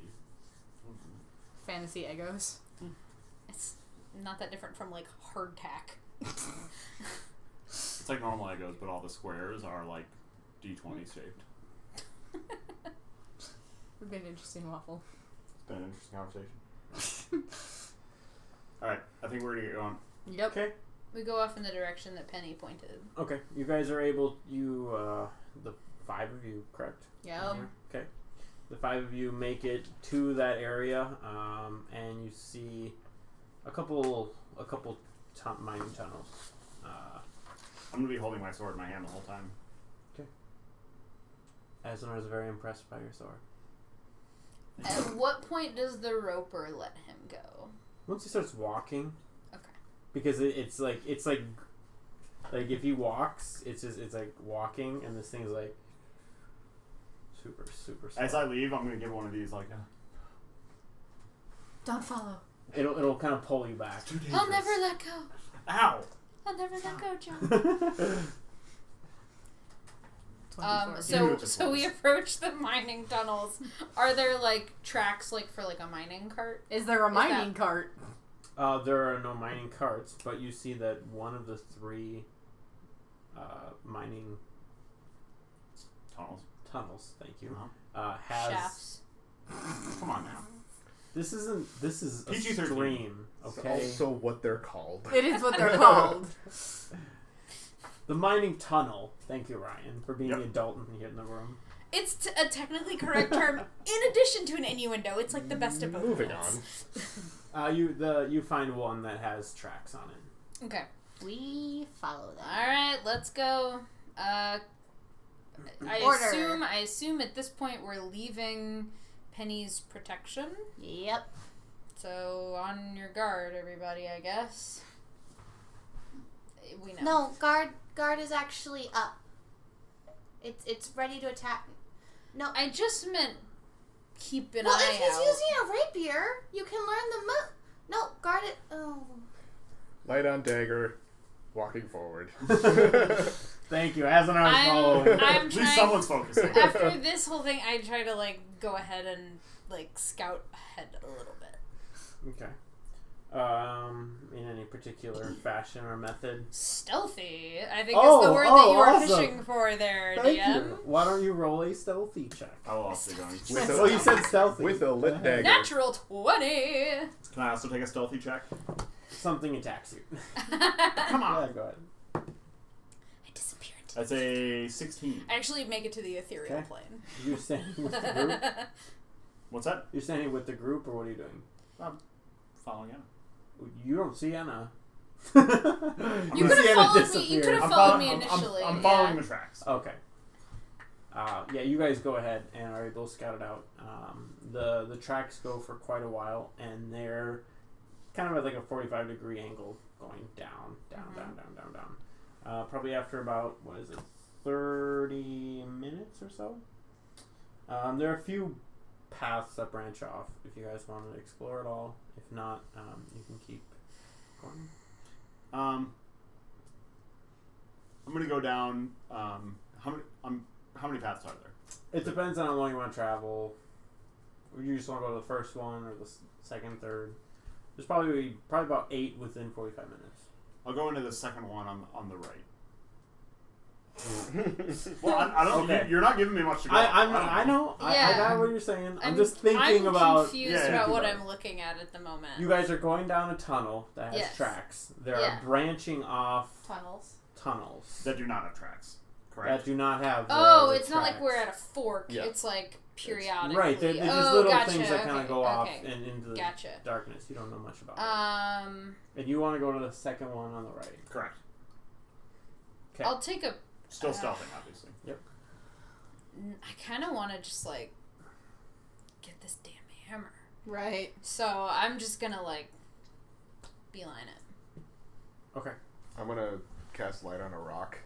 Fantasy egos. It's not that different from like hardtack. It's like normal Egos, but all the squares are like D20 shaped. Would be an interesting waffle. It's been an interesting conversation. Alright, I think we're gonna get going. Yep. Okay. We go off in the direction that Penny pointed. Okay. You guys are able. The 5 of you, correct? Yep. Okay. The 5 of you make it to that area, and you see a couple mining tunnels. I'm gonna be holding my sword in my hand the whole time. Asnor is very impressed by your sword. At what point does the roper let him go? Once he starts walking, Okay. because it's like if he walks, it's like walking, and this thing's like super slow. As I leave, I'm gonna give one of these like. Don't follow. It'll kind of pull you back. I'll never let go. Ow! I'll never let go, John. 24. So we approach the mining tunnels. Are there like tracks like for like a mining cart? Is there a mining cart? There are no mining carts, but you see that one of the 3 mining tunnels. Thank you. Has Shafts. Come on now. This is a PG-13. stream, It's okay? also what they're called. It is what they're called. The mining tunnel. Thank you, Ryan, for being Yep. the adult here in the room. It's a technically correct term in addition to an innuendo. It's like the best of both Moving worlds. on. You find one that has tracks on it. Okay. We follow them. All right, let's go. I Order. assume at this point we're leaving Penny's protection. Yep. So on your guard, everybody. I guess. We know. No, guard is actually up. It's ready to attack. No. I just meant keep an Well, eye if he's out. using a rapier, you can learn the move. No, guard it. Oh. Light on dagger, walking forward. Thank you. As I was following. I'm At least trying. someone's focusing. After this whole thing, I try to like go ahead and like scout ahead a little bit. Okay. In any particular fashion or method? Stealthy, I think is the word that you were awesome. fishing for there, Thank DM. you. Why don't you roll a stealthy check? I will also be going. With Oh, you said stealthy. With a lit dagger. Natural 20. Can I also take a stealthy check? Something attacks you. Come on. Yeah, go ahead. I disappeared. That's a 16. I actually make it to the ethereal Okay. plane. You're standing with the group? What's that? You're standing with the group, or what are you doing? Following Anna. You don't see Anna. You see could have Anna followed me. You disappear. could have I'm followed follow- me I'm- initially. I'm following yeah. the tracks. Okay. Yeah, you guys go ahead and are able to scout it out. The tracks go for quite a while, and they're kind of at like a 45-degree angle, going down. Probably after about 30 minutes or so. There are a few paths that branch off if you guys want to explore it all. If not, you can keep going. I'm gonna go down. How many paths are there? It depends on how long you want to travel. You just want to go to the first one or the second, third. There's probably about 8 within 45 minutes. I'll go into the second one on the right. Well, I don't. Okay. You're not giving me much to go. I know. I Yeah. got what you're saying. I'm just thinking I'm about. confused Yeah, about think what about I'm looking at the moment. You guys are going down a tunnel that has Yes. tracks. There Yeah. are branching off Tunnels. that do not have tracks. that Correct. do not have. Oh, the it's not like tracks. we're at a fork. Yeah. It's like periodically. Right, they're just oh, little gotcha. things that kind of okay. go off okay. and into the Gotcha. darkness. You don't know much about it. And you want to go to the second one on the right. Correct. Okay. I'll take a. Still stealthing, obviously. I kind of want to just like get this damn hammer. Right. So I'm just gonna like beeline it. Okay. I'm gonna cast light on a rock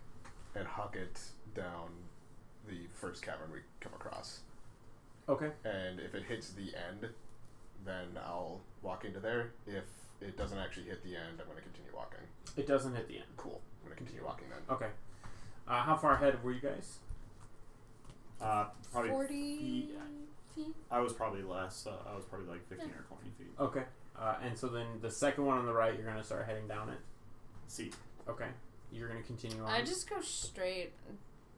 and huck it down the first cavern we come across. Okay. And if it hits the end, then I'll walk into there. If it doesn't actually hit the end, I'm gonna continue walking. It doesn't hit the end. Cool. I'm gonna continue walking then. Okay. How far ahead were you guys? Probably 40 feet. I was probably less. I was probably like 15 or 20 feet. Okay. And so then the second one on the right, you're gonna start heading down it. See. Okay. You're gonna continue on. I just go straight.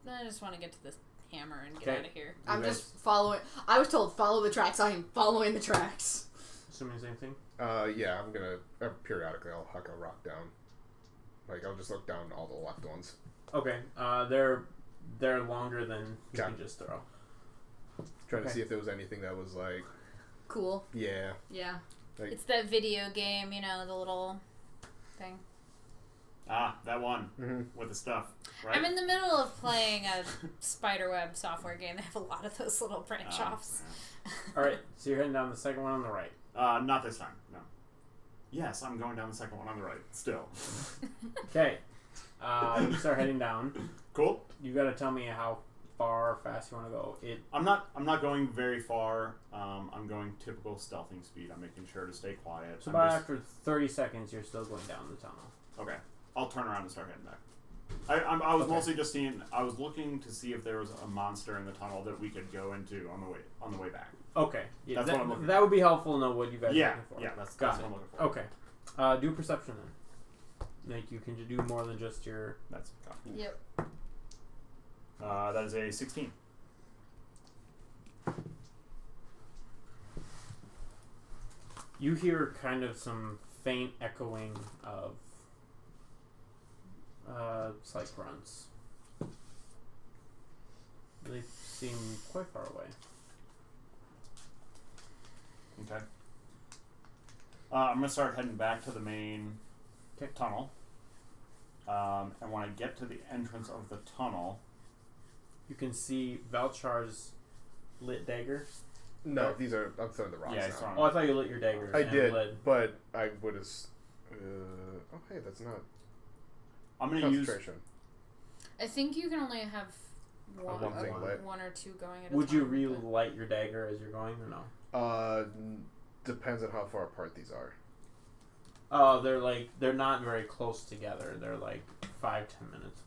I just want to get to this hammer and get Okay. out of here. I'm guys- just following. I was told follow the tracks. I am following the tracks. Assuming the same thing. Yeah, I'm gonna periodically I'll huck a rock down. Like I'll just look down all the left ones. Okay. They're longer than you Okay. can just throw. Trying to Okay. see if there was anything that was like, Cool. yeah. Yeah. Like, It's that video game, you know, the little thing. That one mm-hmm. with the stuff. Right. I'm in the middle of playing a spiderweb software game. They have a lot of those little branch offs. All right. So you're heading down the second one on the right. Not this time. No. Yes, I'm going down the second one on the right. Still. Okay. You start heading down. Cool. You got to tell me how far or fast you want to go. I'm not going very far. I'm going typical stealthing speed. I'm making sure to stay quiet. So I'm about just- after 30 seconds, you're still going down the tunnel. Okay. I'll turn around and start heading back. I was Okay. mostly just seeing. I was looking to see if there was a monster in the tunnel that we could go into on the way back. Okay. Yeah, That's what I'm looking that would be helpful to know what you guys are Yeah, looking for. yeah, that's Got what it. I'm looking for. Okay. Do perception then. Like you can do more than just your. That's Yep. that is a 16. You hear kind of some faint echoing of slight grunts. They seem quite far away. Okay. I'm gonna start heading back to the main tunnel. And when I get to the entrance of the tunnel, You can see Valchar's lit dagger. No, these are I'm throwing the rocks yeah, I now. saw him. Oh, I thought you lit your dagger. I and did, lit. but I would have. Oh, hey, that's not I'm gonna use. concentration. I think you can only have one, one thing lit. one or two going at a Would time. you relight your dagger as you're going or no? Depends on how far apart these are. Oh, they're not very close together. They're like 5-10 minutes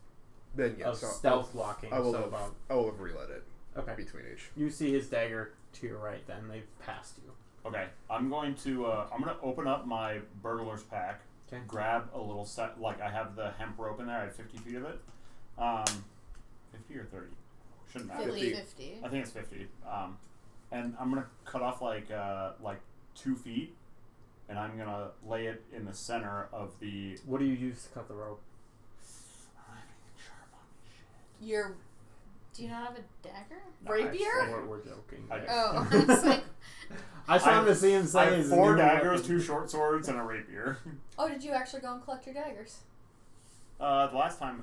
Then yes, of stealth walking. I will So have, about I will have relit it okay. between each. You see his dagger to your right. Then they've passed you. Okay, I'm going to. I'm gonna open up my burglar's pack. Okay. Grab a little set. Like I have the hemp rope in there. I have 50 feet of it. 50 or 30. Shouldn't matter. 50. I think it's 50. And I'm gonna cut off like 2 feet, and I'm gonna lay it in the center of the. What do you use to cut the rope? I don't have anything sharp on me. Shit. Do you not have a dagger? No, Rapier? We're joking. I- Oh, it's like, I just wanted to see him I say have his 4 new daggers, weapon. 2 short swords, and a rapier. Oh, did you actually go and collect your daggers? The last time,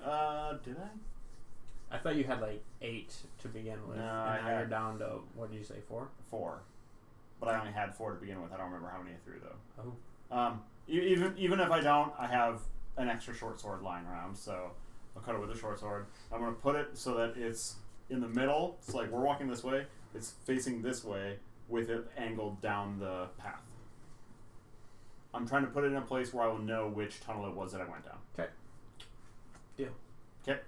did I? I thought you had like 8 to begin with, No, and I now you're had- down to what did you say 4? 4. But I only had 4 to begin with. I don't remember how many I threw though. Oh. Even if I don't, I have an extra short sword lying around, so I'll cut it with a short sword. I'm gonna put it so that it's in the middle. It's like we're walking this way. It's facing this way with it angled down the path. I'm trying to put it in a place where I will know which tunnel it was that I went down. Okay. Deal. Okay.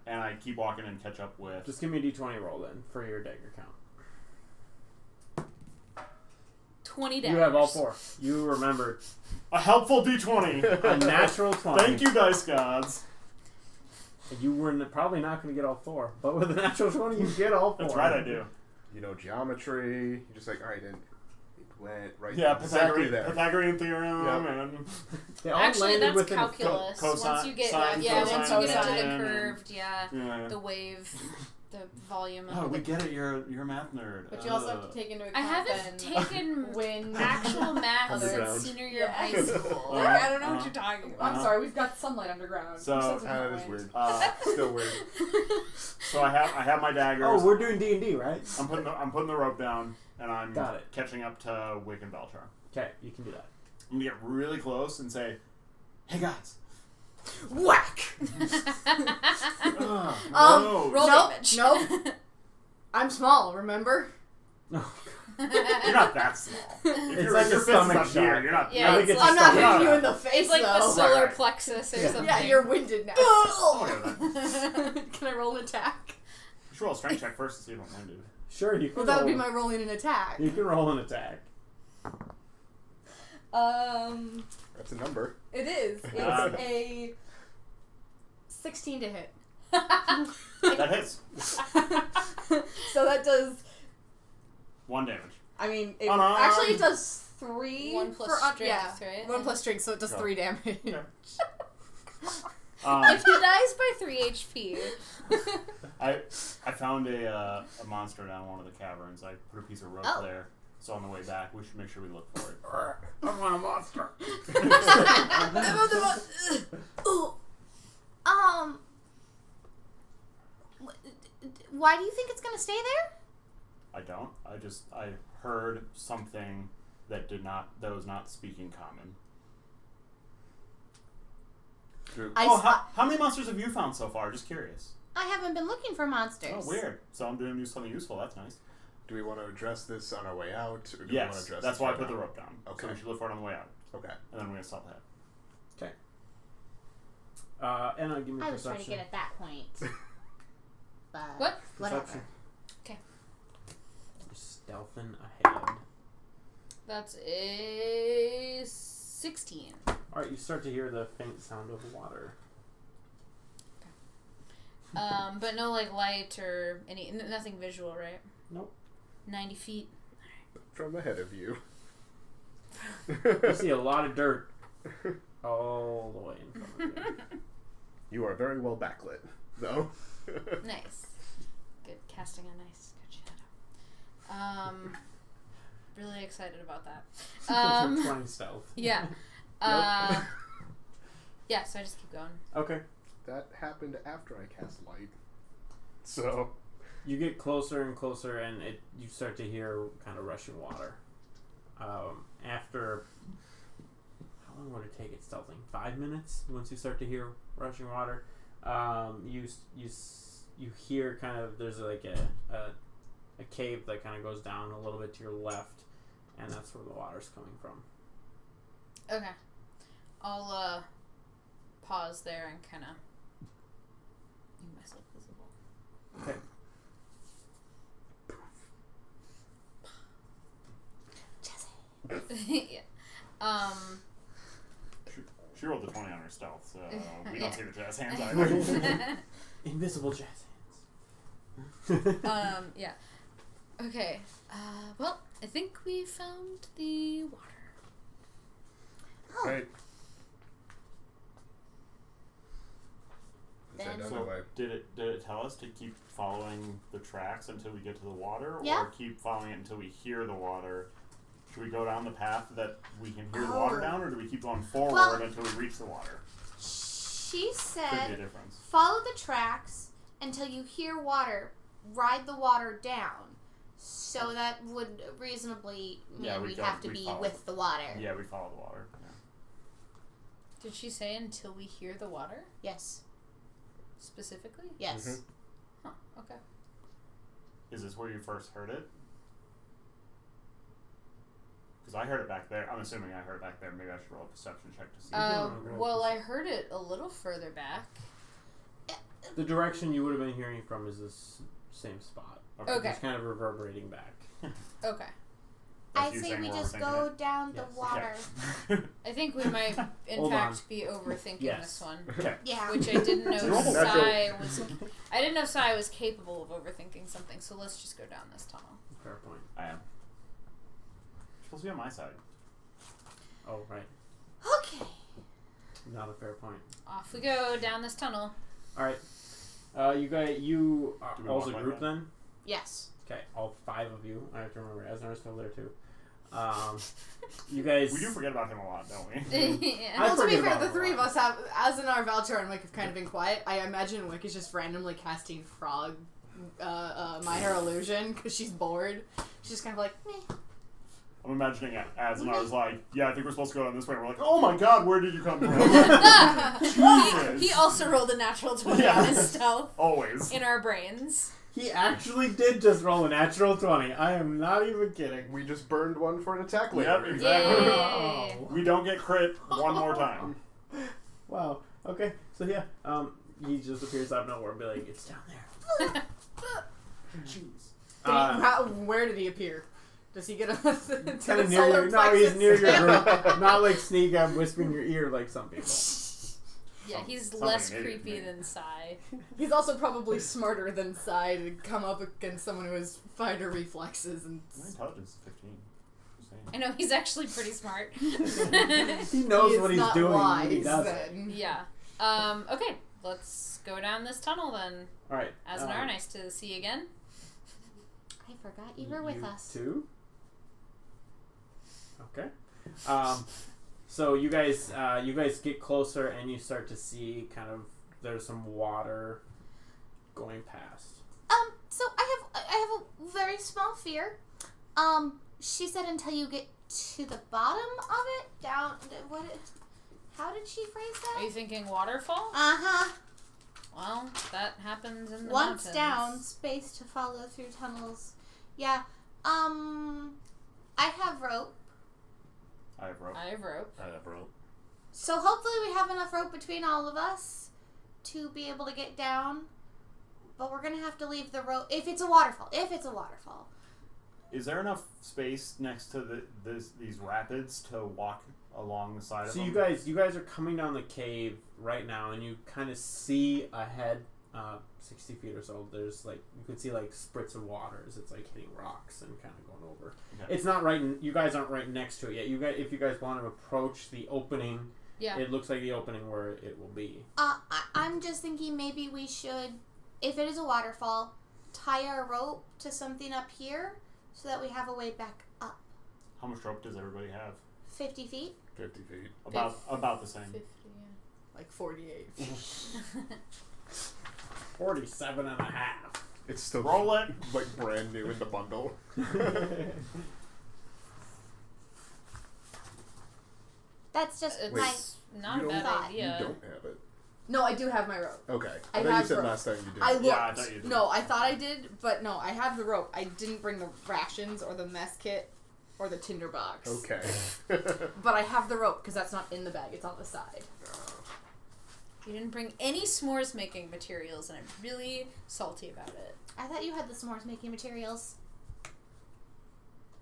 And I keep walking and catch up with. Just give me a d20 roll then for your dagger count. 20 daggers. You have all 4. You remembered A helpful D20. a natural 20. Thank you, dice gods. You were probably not going to get all 4, but with a natural 20, you get all 4. That's right, I do. You know geometry. You're just like, all right, and it went right. Yeah, exactly there. Pythagorean theorem, Yep. and They all Actually, landed that's within calculus. cosine- Once you get sine, once you cosine, get into sine, the curved, yeah. the wave, the volume. Oh, of we it. get it. You're a math nerd. But you also have to take into account I haven't then taken when actual math Underground. since senior year of Yeah. high school. Like, I don't know what you're talking about. I'm Uh-huh. sorry, we've got sunlight underground. So- Who says it's That not is wind? weird. Still weird. So I have my daggers. Oh, we're doing D&D, right? I'm putting the rope down, and I'm Got it. catching up to Wick and Belchar. Okay, you can do that. I'm gonna get really close and say, "Hey guys, Whack! no. Roll Nope, damage. nope. I'm small, remember? No. You're not that small. If It's your like fist a is stomach up here, shot. you're not. Yeah, I think it's it's like, I'm not stomach. hitting you in the face, it's like the though. solar Right. plexus or Yeah. something. Yeah, you're winded now. Okay, then. Can I roll an attack? You should roll a strength check first to see if I'm winded. Sure, you can Well, that would be roll- my rolling an attack. You can roll an attack. That's a number. It is. It's Um, a 16 to hit. That hits. So that does. 1 damage. I mean, actually, it does 3 1 plus for strength, yeah. right? 1 plus strength, so it does Yeah. 3 damage. Yeah. If he dies by 3 HP, I found a monster down one of the caverns. I put a piece of rope Oh. there. So on the way back, we should make sure we look for it. I want a monster. Ooh. Why do you think it's gonna stay there? I don't. I heard something that was not speaking common. How many monsters have you found so far? Just curious. I haven't been looking for monsters. Oh, weird. So I'm doing something useful. That's nice. Do we want to address this on our way out, or do we want to Yes, address that's this why I right put the now? rope down. Okay. So we should look for it on the way out, Okay. and then we're gonna stop that. Anna, give me I was trying to perception. get at that point. But What? whatever. Perception. Okay. You're stealthing ahead. that's a 16. Alright, you start to hear the faint sound of water. But no like light or nothing visual, right? Nope. 90 feet. From ahead of you. You see a lot of dirt all the way in front of you. You are very well backlit, though. Nice. Good. Casting a nice good shadow. Really excited about that. 20 stealth. Yeah. Yeah, so I just keep going. Okay. That happened after I cast light. So, You get closer and closer, and you start to hear kind of rushing water. After how long would it take it stealthing? 5 minutes. Once you start to hear rushing water, you hear kind of there's like a cave that kind of goes down a little bit to your left, and that's where the water's coming from. Okay. I'll pause there and kind of make myself visible. Okay. Yeah. She rolled a 20 on her stealth, so we Yeah. don't see the jazz hands either. Invisible jazz hands. Yeah. Okay. Well, I think we found the water. right. Is that Then- another way? Did it tell us to keep following the tracks until we get to the water, Yeah. or keep following it until we hear the water? Should we go down the path that we can hear the water down, or do we keep going forward Well- until we reach the water? She Could be a said, difference. follow the tracks until you hear water. Ride the water down. So that would reasonably mean Yeah, we'd have to we be follow. with the water. Yeah, we follow the water. Yeah. Did she say until we hear the water Yes. specifically? Yes. Mhm. Huh. Okay. Is this where you first heard it? Because I heard it back there. I'm assuming I heard it back there. Maybe I should roll a perception check to see. Well, I heard it a little further back. The direction you would have been hearing from is this same spot. Okay. It's kind of reverberating back. Okay. I you say saying we we're just overthinking go it? down Yes. the water. I think we might, in Hold fact, on. be overthinking Yes. this one. Okay. Yeah. Which I didn't know Natural. Sai was. I didn't know Sai was capable of overthinking something. So let's just go down this tunnel. Fair point. I am. You're supposed to be on my side. Oh, right. Okay. Not a fair point. Off we go down this tunnel. All right. You guys, you are Do we all walk as a like group that? then? Yes. Okay, all 5 of you. I have to remember. Asnar's still there too. You guys. We do forget about him a lot, don't we? Yeah. I Well, to be forget fair, about the it a three of lot. us have, as in our Valtor and Wick have kind of been quiet. I imagine Wick is just randomly casting frog minor illusion because she's bored. She's just kind of like, meh. I'm imagining it as and I was like, yeah, I think we're supposed to go down this way. We're like, oh my god, where did you come from? he also rolled a natural 20 Yeah. on his stealth Always. in our brains. He actually did just roll a natural 20. I am not even kidding. We just burned one for an attack later. Yep, exactly. Yay. We don't get crit one more time. Wow. Okay. So yeah, he just appears out of nowhere and be like, "It's down there." Jeez. Where did he appear? Does he get a Kind of near you. No, he's near your group. Not like sneak up, whisper in your ear like some people. Yeah, he's Something less maybe, creepy maybe. than Sai. He's also probably smarter than Sai to come up against someone who has fighter reflexes and. My intelligence is 15. Just saying. I know, he's actually pretty smart. He knows He is what he's not doing. wise, When he does it. then. Yeah. Okay, let's go down this tunnel then. All right. Asnar, nice to see you again. I forgot you were with us. Too. Okay. So you guys get closer and you start to see kind of there's some water going past. So I have a very small fear. She said until you get to the bottom of it, down. How did she phrase that? Are you thinking waterfall? Uh-huh. Well, that happens in the Once mountains. down, space to follow through tunnels. Yeah. I have rope. I have rope. I have rope. I have rope. So hopefully we have enough rope between all of us to be able to get down. But we're going to have to leave the rope if it's a waterfall. Is there enough space next to these rapids to walk along the side of So them? you guys are coming down the cave right now, and you kind of see ahead, 60 feet or so. There's like you can see like spritz of water as it's like hitting rocks and kind of going over. Okay. It's not right. You guys aren't right next to it yet. If you guys want to approach the opening, Yeah. it looks like the opening where it will be. I'm just thinking maybe we should, if it is a waterfall, tie our rope to something up here so that we have a way back up. How much rope does everybody have? 50 feet? 50 feet. About the same. 50, Like 48. 47 and a half. It's still Roll it. like brand new in the bundle. That's just It's my... not a You bad don't- idea. You don't have it. No, I do have my rope. Okay. I I thought you have said rope. last time you did. I looked. Yeah, I thought you did. No, I thought I did, but no, I have the rope. I didn't bring the rations or the mess kit or the tinder box. Okay. But I have the rope because that's not in the bag. It's on the side. You didn't bring any s'mores making materials, and I'm really salty about it. I thought you had the s'mores making materials.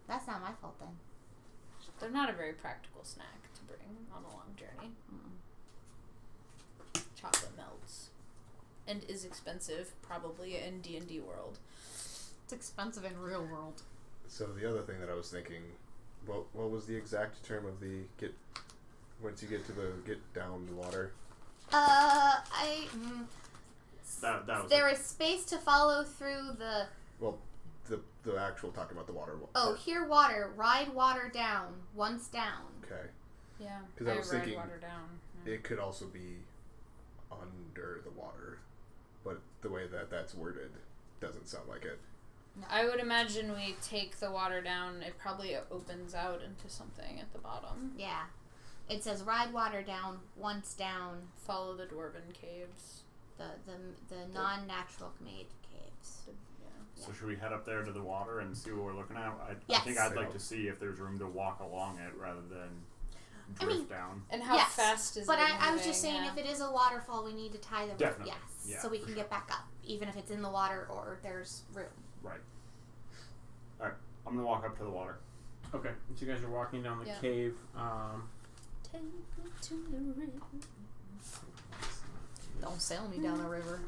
That's not my fault then. They're not a very practical snack to bring on a long journey. Chocolate melts. And is expensive, probably, in D&D world. It's expensive in real world. So the other thing that I was thinking, what was the exact term of the once you get down the water? That was There is space to follow through the... Well, the actual talking about the water. Oh, hear water, ride water down, once down. Okay. Yeah, 'Cause I was read thinking water down. Yeah. It could also be under the water, but the way that's worded doesn't sound like it. I would imagine we take the water down, it probably opens out into something at the bottom. Yeah. It says ride water down, once down, Follow the dwarven caves. the non-natural made caves. Yeah. So should we head up there to the water and see what we're looking at? I Yes. think I'd like to see if there's room to walk along it rather than drift down. And how Yes, fast is But it I was just moving? saying, Yeah. if it is a waterfall, we need to tie the rope. Definitely. Yes, Yeah, so we for can sure. get back up, even if it's in the water or there's room. Right. Alright, I'm gonna walk up to the water. Okay, so you guys are walking down the Yeah. cave. Take me to the river. Don't sail me down the river.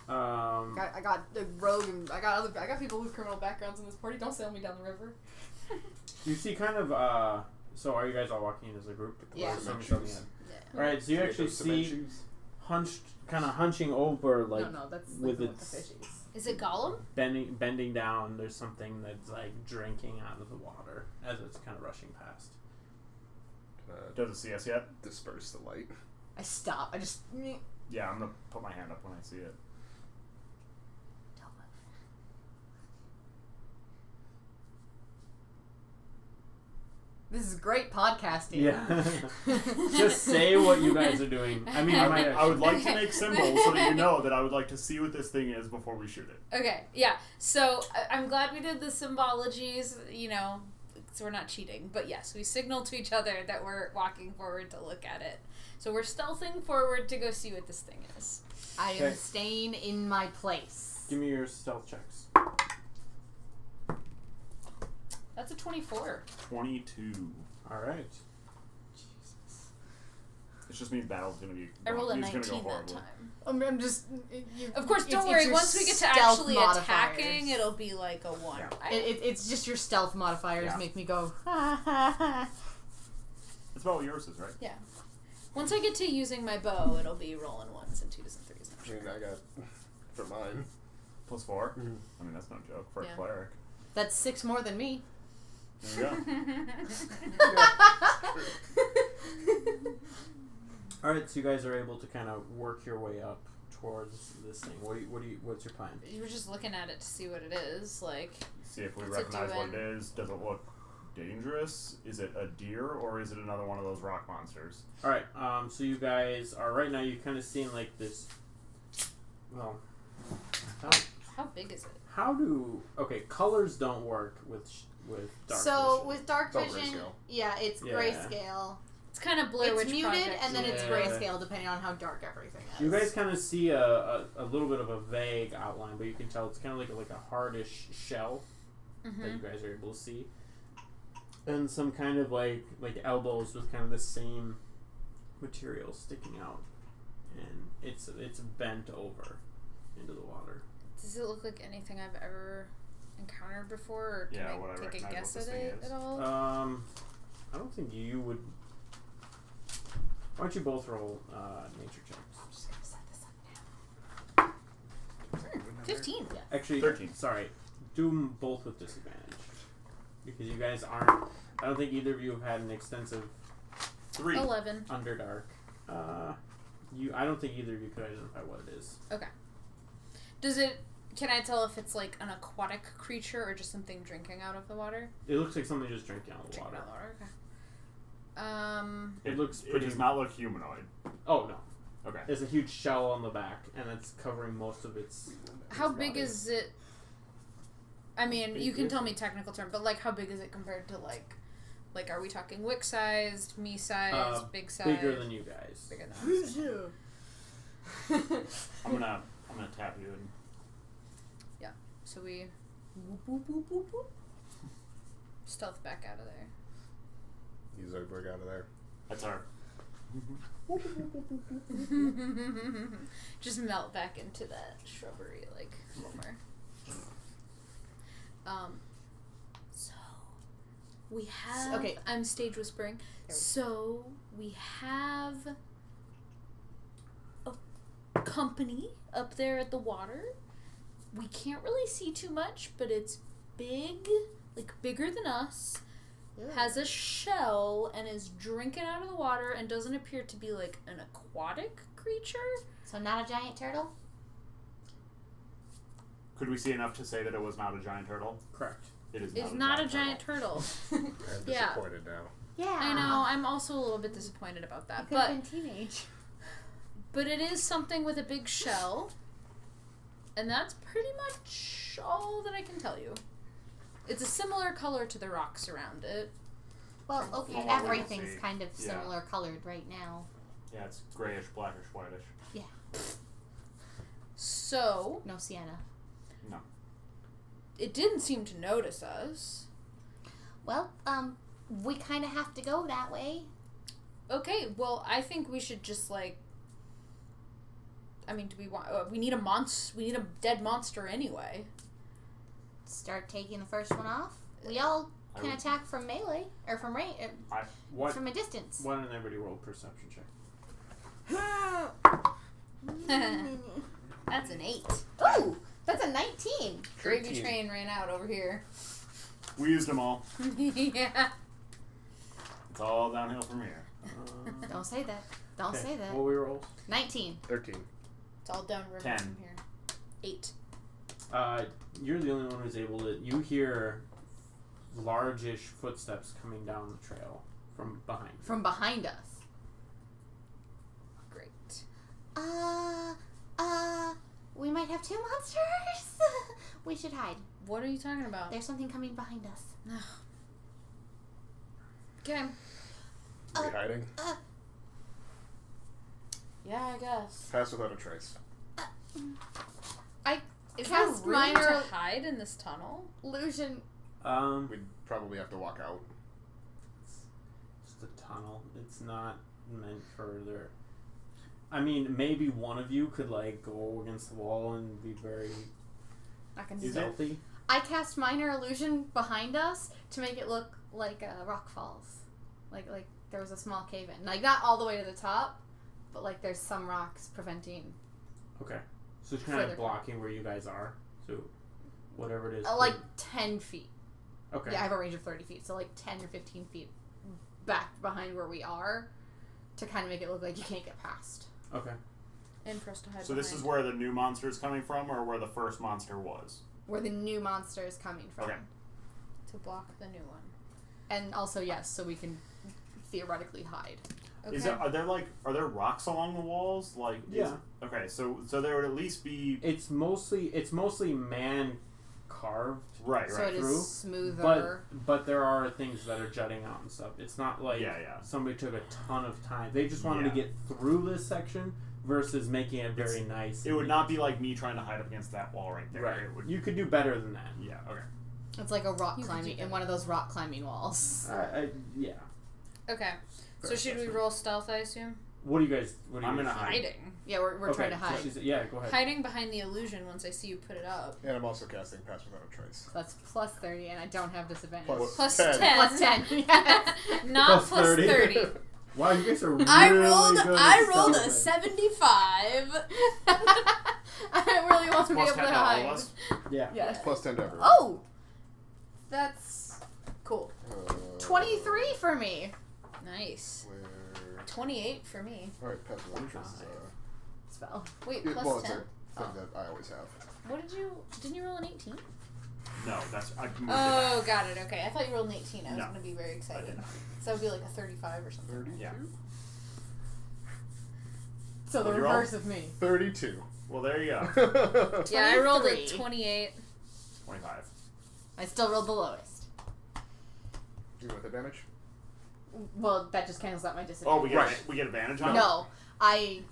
I got the rogue and I got people with criminal backgrounds in this party. Don't sail me down the river. You see kind of, so are you guys all walking as a group? Yeah. Or something in? Yeah. Alright, so you actually see hunching over, like, no, that's with like its the fishies. Is it Gollum? bending down, there's something that's, like, drinking out of the water as it's kind of rushing past. Does it see us yet? Disperse the light. I stop. I just. Yeah, I'm gonna put my hand up when I see it. This is great podcasting. Yeah. Just say what you guys are doing. I mean, I might I would like to make symbols so that you know that I would like to see what this thing is before we shoot it. Okay, yeah. So I'm glad we did the symbologies, you know, so we're not cheating. But yes, we signaled to each other that we're walking forward to look at it. So we're stealthing forward to go see what this thing is. I am Okay. staying in my place. Give me your stealth checks. That's a 24. 22. Alright. It just means battle's gonna be. I rolled a it's 19 gonna go that horribly. time. I'm just. Of course, don't it's worry. your Once we get to stealth actually modifiers. attacking, it'll be like a 1. Yeah. It's just your stealth modifiers Yeah. make me go. It's about what yours is, right? Yeah. Once I get to using my bow, it'll be rolling 1s and 2s and 3s. I'm I sure. mean, I got for mine. +4. Mhm. I mean, that's no joke for Yeah. a cleric. That's 6 more than me. There you go. Alright, so you guys are able to kind of work your way up towards this thing. What's your plan? You were just looking at it to see what it is. Like, See if we What's it recognize what it doing? is. Does it look dangerous? Is it a deer or is it another one of those rock monsters? Alright, so you guys are right now, you're kind of seeing like this. Well, how big is it? okay, colors don't work with dark So vision. with dark Oh, vision, grayscale. yeah, it's Yeah. grayscale. It's kind of Blair It's Witch muted Project. and then it's Yeah. grayscale depending on how dark everything is. You guys kind of see a little bit of a vague outline, but you can tell it's kind of like a hardish shell that you guys are able to see, and some kind of like elbows with kind of the same material sticking out, and it's bent over into the water. Does it look like anything I've ever encountered before, or can Yeah, would I I take a recognize guess what at this thing it is? at all? I don't think you would. Why don't you both roll nature checks? I'm just gonna set this up now. 15. Actually, 13. Sorry, do them both with disadvantage because you guys aren't. I don't think either of you have had an extensive 3. 11. Underdark. I don't think either of you could identify what it is. Okay. Does it? Can I tell if it's like an aquatic creature or just something drinking out of the water? It looks like something just drinking out of the Drinking water. out of the water. Okay. It looks It pretty. does not look humanoid. Oh no, Okay. there's a huge shell on the back, and it's covering most of its. How its big body. is it? I mean, Big you can is tell it? me technical term, but like, how big is it compared to like, are we talking wick sized, me sized, big sized? Bigger than you guys. Bigger than us. I'm gonna tap you and So we whoop, whoop, whoop, whoop, whoop. Stealth back out of there. Use Zoidberg out of there. that's our. Just melt back into that shrubbery like more. So we have. Okay. I'm stage whispering. So we have a company up there at the water. We can't really see too much, but it's big, like bigger than us. Has a shell and is drinking out of the water and doesn't appear to be like an aquatic creature. So not a giant turtle? Could we see enough to say that it was not a giant turtle? Correct. It is. It's not a giant turtle. I'm Yeah. disappointed now. Yeah. I know. I'm also a little bit disappointed about that, Could have but been teenage. it is something with a big shell, and that's pretty much all that I can tell you. It's a similar color to the rocks around it. Well, okay, From what we can everything's see. kind of Yeah. similar colored right now. Yeah, it's grayish, blackish, whitish. So No sienna. No. it didn't seem to notice us. Well, we kind of have to go that way. Okay, well, I think we should just, like... I mean, do we want... we need a we need a dead monster anyway. Start taking the first one off. We all can attack from melee, or from range, from a distance. Why don't everybody roll a perception check? That's an 8. Ooh, that's a 19. Gravy train ran out over here. We used them all. Yeah. It's all downhill from here. Don't say that. Don't Okay, say that. what were your rolls? 19. 13. It's all downriver 10. from here. 8. You're the only one who's able to... You hear large-ish footsteps coming down the trail from behind you. From behind us. Great. We might have 2 monsters. We should hide. What are you talking about? There's something coming behind us. Okay. Are we hiding? Yeah, I guess. Pass without a trace. Is Cast there room minor to hide in this tunnel? illusion. We'd probably have to walk out. It's just a tunnel. It's not meant for their... I mean, maybe one of you could, like, go against the wall and be very I can stealthy. I cast minor illusion behind us to make it look like rock falls. Like there was a small cave in. Like not all the way to the top, but like there's some rocks preventing. Okay. So it's kind of Further. blocking where you guys are. So whatever it is. Like 10 feet. Okay. Yeah, I have a range of 30 feet, so like 10 or 15 feet back behind where we are to kind of make it look like you can't get past. Okay. And for us to hide So this is where the new monster is coming from, or where the first monster was? Where the new monster is coming from. Okay. to block the new one. And also, yes, so we can theoretically hide. Okay. Are there rocks along the walls? Like Yeah. Okay, so there would at least be It's mostly man carved. right. So it through, is smoother. But there are things that are jutting out and stuff. It's not like Yeah. somebody took a ton of time. They just wanted to Yeah. get through this section versus making it very nice. It would not be like me trying to hide up against that wall right there. Right. It would, You could do better than that. yeah. Okay. It's like a rock You could climbing do in that. one of those rock climbing walls. Yeah. Okay. So Fair should we assessment. roll stealth, I assume? What do you guys? What do you I'm guys gonna think? hide. Hiding. Yeah, we're trying to so hide. yeah, go ahead. Hiding behind the illusion once I see you put it up. And I'm also casting Pass Without a Trace. So that's plus 30, and I don't have disadvantage. Plus 10. 10. Plus 10. Yes. Not Plus plus 30. 30. Wow, you guys are really I good rolled at a stealthing. 75. I really want to be Plus able 10 to to all hide. of us. Yeah. Yes. Plus 10 to everyone. Oh! That's Cool. 23 for me. Nice. Where... 28 for me. Alright, Pass Without a Trace is Spell. Wait, well, plus it's 10? a thing that I always have. What didn't you roll an 18? No, that's I moved Oh, got it. Okay. I thought you rolled an 18. I was No. going to be very it. I excited. did not. So that would be like a 35 or something. 32? Yeah. So the What'd you roll? reverse of me. 32. Well, there you go. Yeah, I rolled a 23. 28. 25. I still rolled the lowest. Do you with advantage? Well, that just cancels out my Oh, disadvantage. Right. we get advantage on it? No, I.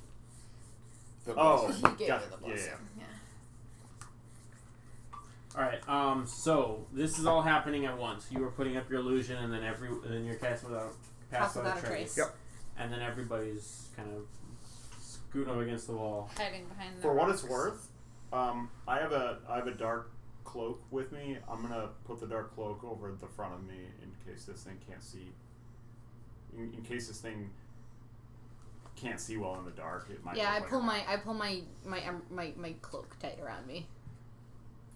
The Oh. plus- You gave Got her the it. plus. Yeah. All right. So this is all happening at once. You were putting up your illusion, and then your cast Pass without a trace. Yep. and then everybody's kind of scooting up against the wall. Hiding behind the For what it's rocks. worth, I have a dark cloak with me. I'm gonna put the dark cloak over the front of me in case this thing can't see. In case this thing can't see well in the dark, it might. Yeah, I look pull like my cloak tight around me.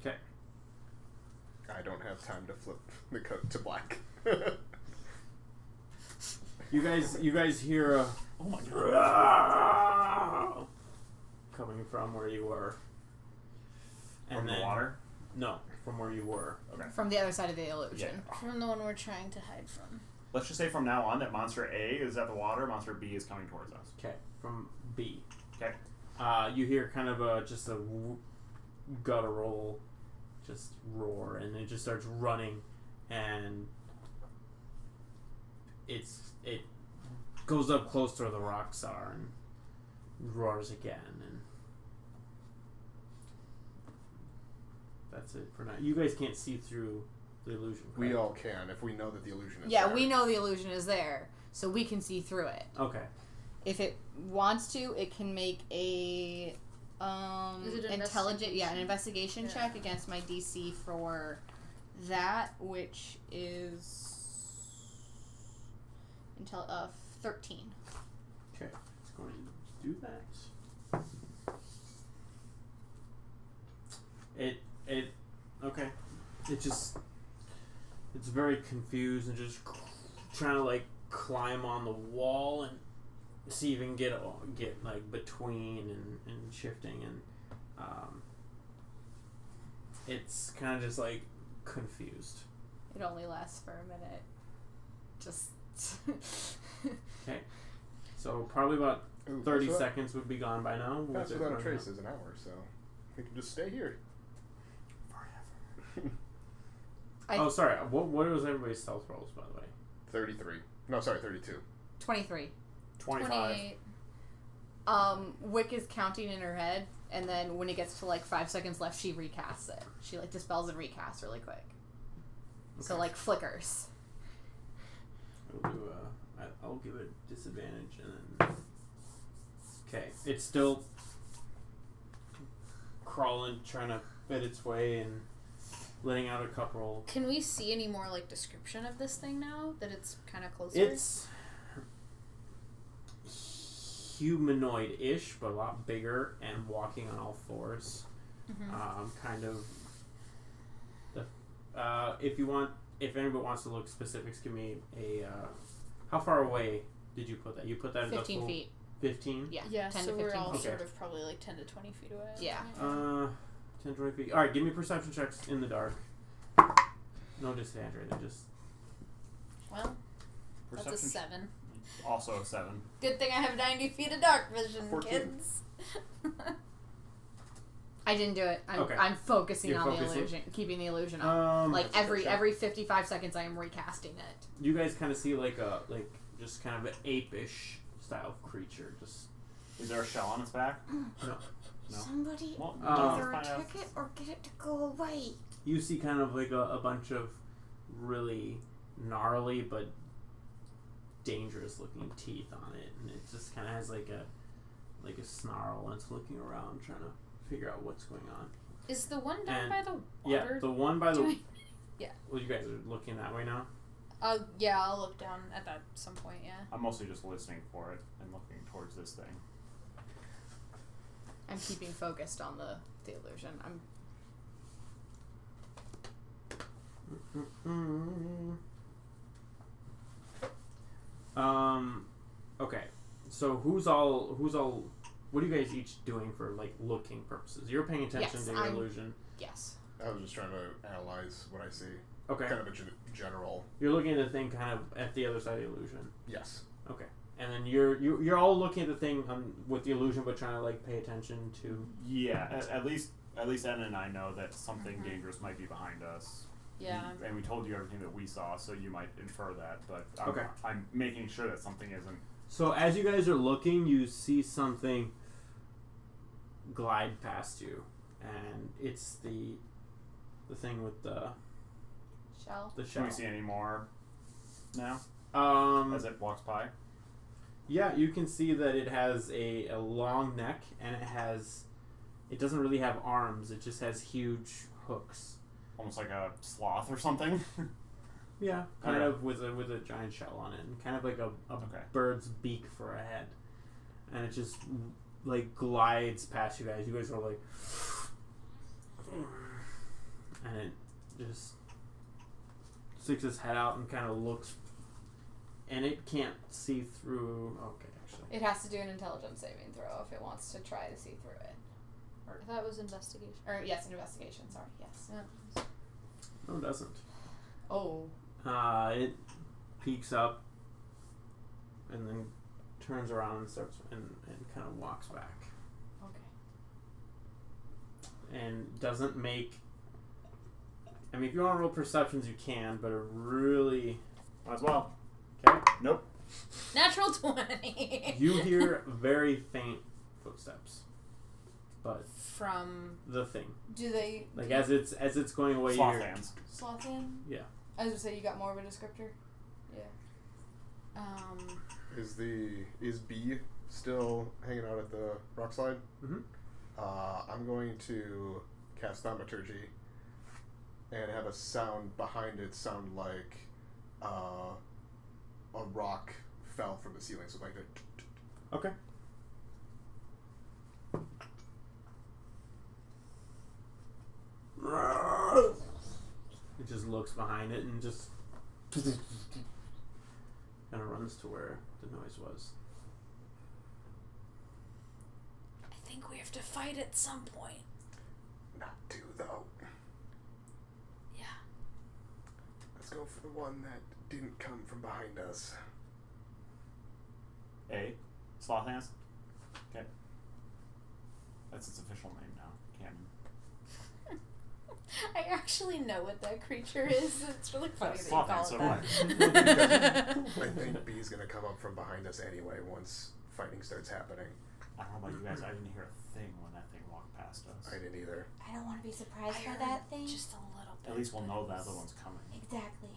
Okay. I don't have time to flip the coat to black. You guys hear a Oh my god! coming from where you were, and From the then water. no, from where you were. Okay. From the other side of the illusion. From the one we're trying to hide from. Let's just say from now on that monster A is at the water, monster B is coming towards us. Okay, from B. Okay. You hear kind of just a guttural, just roar, and it just starts running, and it goes up close to where the rocks are and roars again, and that's it for now. You guys can't see through the illusion. Correct? We all can if we know that the illusion is Yeah, there. we know the illusion is there, so we can see through it. Okay. If it wants to, it can make a Is it an investigation Yeah. check against my DC for that, which is 13. Okay. It's going to do that. Okay. It's very confused and just trying to like climb on the wall and see if you can get like between and shifting, and it's kind of just like confused. It only lasts for a minute. Just. Okay. So probably about Ooh, 30 pass seconds would be gone by now. Pass with it without a running trace out. is an hour, so we can just stay here. Oh, sorry. What was everybody's stealth rolls, by the way? 33. No, sorry, 32. 23. 25. 28. Wick is counting in her head, and then when it gets to like 5 seconds left, she recasts it. She like dispels and recasts really quick. So Okay. like flickers. I'll give it disadvantage, and then. Okay, it's still crawling, trying to fit its way, and letting out a couple. Can we see any more like description of this thing now that it's kind of closer? It's humanoid-ish, but a lot bigger and walking on all fours. Mhm. Kind of. If anybody wants to look specifics, give me a. How far away did you put that? You put that at the 15 full feet. 15? Yeah. Yeah, 10 so to we're 15 all feet. sort of probably like 10 to 20 feet away. Yeah. 10, 20 feet. Alright, give me perception checks in the dark. No disadvantage, right? Just. Well, that's a Perception 7. Also a 7. Good thing I have 90 feet of dark vision, 14. kids. I didn't do it. Okay. I'm focusing You're on focusing? the illusion, keeping the illusion up. Like that's a good check. every 55 seconds, I am recasting it. You guys kind of see just kind of an ape-ish style creature. Just. Is there a shell on its back? No. Somebody Well, either let's find attack out. it or get it to go away. You see kind of like a bunch of really gnarly but dangerous looking teeth on it, and it just kind of has like a snarl, and it's looking around trying to figure out what's going on. Is the one down And- by the Yeah, water? the one by the. doing- Yeah. Well, you guys are looking that way now. Yeah, I'll look down at that some point. Yeah. I'm mostly just listening for it and looking towards this thing. I'm keeping focused on the illusion. Okay. So who's all? What are you guys each doing for like looking purposes? You're paying attention Yes, to your illusion. Yes. I was just trying to analyze what I see. Okay. Kind of a general. You're looking at the thing kind of at the other side of the illusion. Yes. Okay. And then you're all looking at the thing with the illusion, but trying to like pay attention to. Yeah, at least Edna and I know that something dangerous might be behind us. Yeah. And we told you everything that we saw, so you might infer that. But Okay. I'm making sure that something isn't. So as you guys are looking, you see something glide past you, and it's the thing with the Shell. shell. Can we see any more now as it walks by? Yeah, you can see that it has a long neck, and it doesn't really have arms. It just has huge hooks. Almost like a sloth or something. Yeah, kind Okay. of with a giant shell on it, and kind of like a Okay. bird's beak for a head, and it just like glides past you guys. You guys are like, and it just sticks its head out and kind of looks, and it can't see through. Okay, actually, It has to do an intelligence saving throw if it wants to try to see through it. I thought it was investigation. Or yes, an investigation. Sorry. Yes. Yeah. no, it doesn't. Oh. It peeks up and then turns around and starts and kind of walks back. Okay. And doesn't make. I mean, if you want to roll perceptions, you can, but it really. Might as well. Okay. Nope. Natural 20. You hear very faint footsteps, but from... the thing. Do they... Like, as it's going away, Sloth you're... hands. Sloth hand? Yeah. I was gonna say, you got more of a descriptor? Yeah. Is B still hanging out at the rock slide? Mhm. I'm going to cast Thaumaturgy and have a sound behind it sound like a rock fell from the ceiling. So like a Okay. It just looks behind it and just kind of runs to where the noise was. I think we have to fight at some point. not two though. Yeah. Let's go for the one that didn't come from behind us. A. Sloth hands. Okay. That's its official name now. Canon. I actually know what that creature is. It's really funny that you Sloth call hands, it so that. I think B's gonna come up from behind us anyway once fighting starts happening. I don't know about you guys. I didn't hear a thing when that thing walked past us. I didn't either. I don't want to be surprised I by heard that thing. just a little bit. At least we'll but know it the was- other one's coming. Exactly.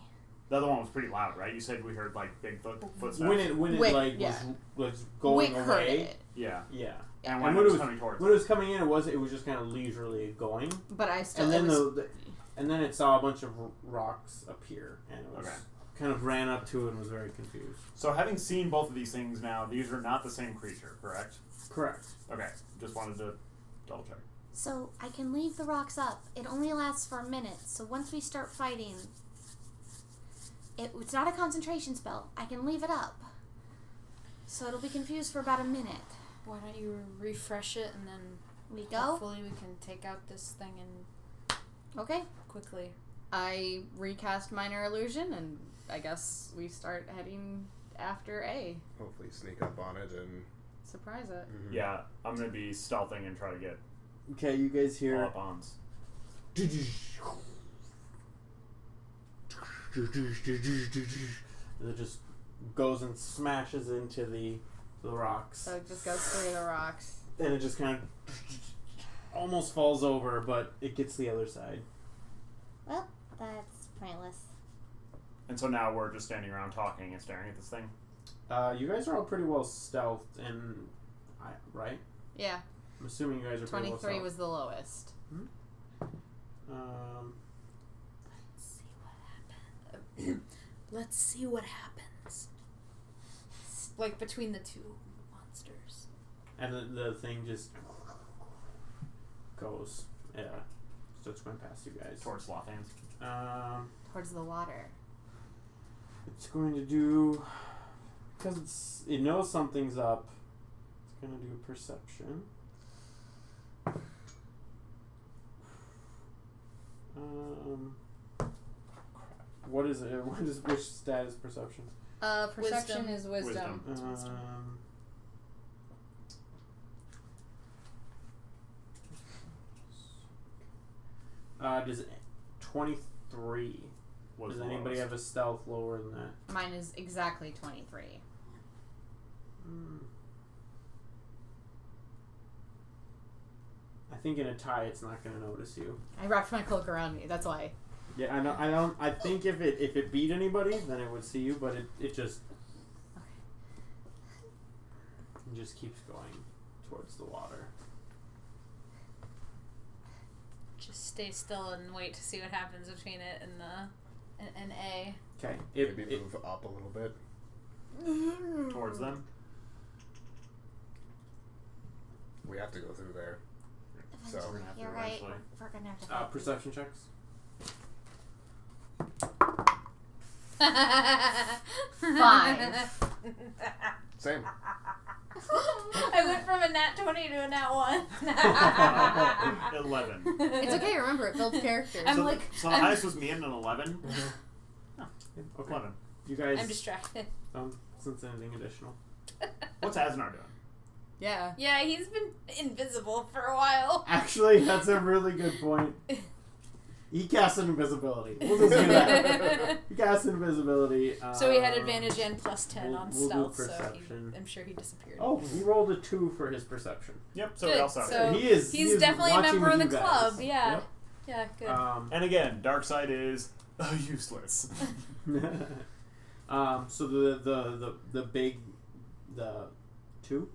The other one was pretty loud, right? You said we heard like big footsteps. When it Wick, like yeah. was going Wick heard away. it, Yeah. Yeah. And And when it was coming towards when it us. was coming in, it was just kind of leisurely going, but I still. and then it was, and then it saw a bunch of rocks appear, and it was Okay. kind of ran up to it and was very confused. So having seen both of these things now, these are not the same creature, correct? Correct. Okay. Just wanted to double check. So I can leave the rocks up. It only lasts for a minute. So once we start fighting, it's not a concentration spell. I can leave it up. So it'll be confused for about a minute. Why don't you refresh it and then We go? hopefully we can take out this thing and Okay. quickly. I recast Minor Illusion, and I guess we start heading after A. Hopefully sneak up on it and Surprise it. Yeah, I'm gonna be stealthing and try to get Okay, you guys all hear. up ons. And it just goes and smashes into the rocks. So it just goes through the rocks. And it just kind of almost falls over, but it gets the other side. Well, that's pointless. And so now we're just standing around talking and staring at this thing. You guys are all pretty well stealthed, and right? Yeah, I'm assuming you guys are pretty well 23 stealthed. was the lowest. Let's see what happens. Like between the two monsters. And the thing just goes, yeah, starts going past you guys. Towards sloth hands. Towards the water. It's going to do, because it knows something's up. It's going to do perception. Crap. What is it? Which stat is perception? Perception Wisdom. is wisdom. Does 23? Was Does the anybody lowest. have a stealth lower than that? Mine is exactly 23. I think in a tie, it's not going to notice you. I wrapped my cloak around me, that's why. Yeah, I know. I don't. I think if it beat anybody, then it would see you. But it just keeps going towards the water. Just stay still and wait to see what happens between it and and A. Okay. maybe move up a little bit. Towards them. We have to go through there. So We're gonna have to You're right. eventually. We're gonna have to fight Perception checks. Five. same. I went from a nat 20 to a nat 1. 11. It's okay, remember, it builds characters. I'm so like, so the highest was me and an 11. Okay. 11. You guys I'm distracted. don't sense anything additional. What's Asnar doing? Yeah. Yeah, he's been invisible for a while. Actually, that's a really good point. He casts invisibility. We'll just do that. He casts invisibility. So he had advantage and plus 10 we'll on do stealth, perception. so I'm sure he disappeared. Oh, he rolled a 2 for his perception. Yep. So Good, we also. so- he is. He's he is definitely a watching member of with the you club, guys. yeah. Yep. Yeah, good. And again, dark side is useless. So the big 2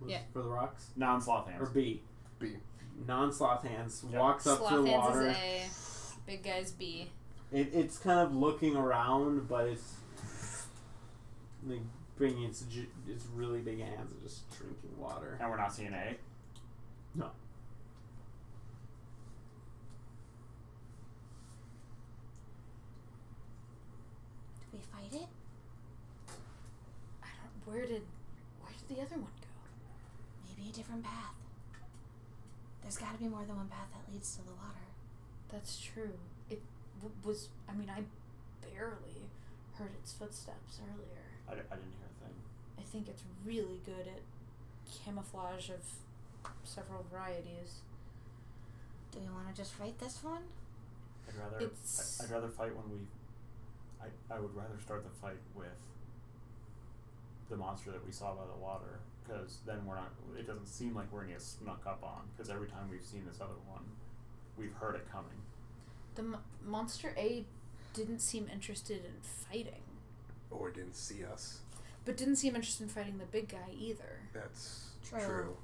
was Yeah. for the rocks Non-sloth or hands. B. B. Non-sloth hands Yep. walks up Sloth to the hands water. is A, big guy's B. It's kind of looking around, but it's like bringing its really big hands and just drinking water. And we're not seeing A. No. Do we fight it? I don't. Where did the other one go? Maybe a different path. There's got to be more than one path that leads to the water. That's true. It was. I mean, I barely heard its footsteps earlier. I didn't hear a thing. I think it's really good at camouflage of several varieties. Do we want to just fight this one? I'd rather. It's- I'd rather fight when we. I would rather start the fight with the monster that we saw by the water, because then we're not. It doesn't seem like we're gonna get snuck up on. Because every time we've seen this other one, we've heard it coming. The monster A didn't seem interested in fighting, Or didn't see us. but didn't seem interested in fighting the big guy either. That's True. true.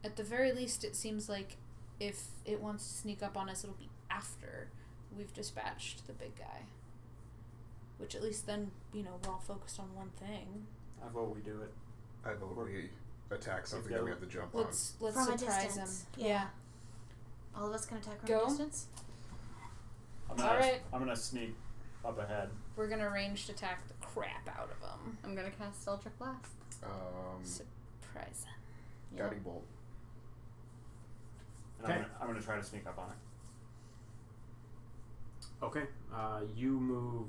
At the very least, it seems like if it wants to sneak up on us, it'll be after we've dispatched the big guy. Which at least then, we're all focused on one thing. I vote we do it. I vote we attack something Yeah. that we have to jump Let's From a surprise him. distance. Yeah. All of us can attack from Go. a distance? I'm gonna, Alright. I'm gonna sneak up ahead. We're gonna ranged attack the crap out of him. I'm gonna cast Eldritch Blast. on. Surprise him. Guiding bolt. And Okay. I'm gonna try to sneak up on it. Okay. You move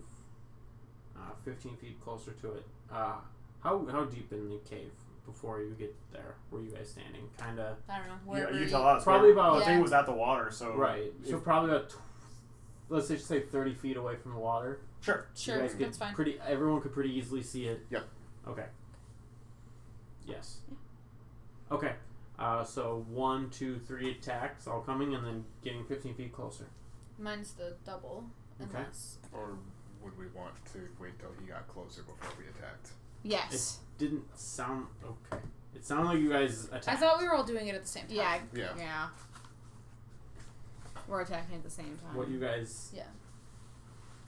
15 feet closer to it. How deep in the cave before you get there? Were you guys standing? Kind of. I don't know. Yeah, Wherever you tell us. Probably Where- about- The thing Yeah. was at the water, so Right. So if- probably about. Let's just say 30 feet away from the water. Sure. You Sure, guys could that's fine. Everyone could pretty easily see it. Yep. Okay. Yes. Okay. So 1, 2, 3 attacks, all coming, and then getting 15 feet closer. Mine's the double. Okay. Unless Or would we want to wait till he got closer before we attacked? Yes. Didn't sound okay. It sounded like you guys attacked. I thought we were all doing it at the same time. Yeah. Yeah. Yeah. We're attacking at the same time. What you guys Yeah.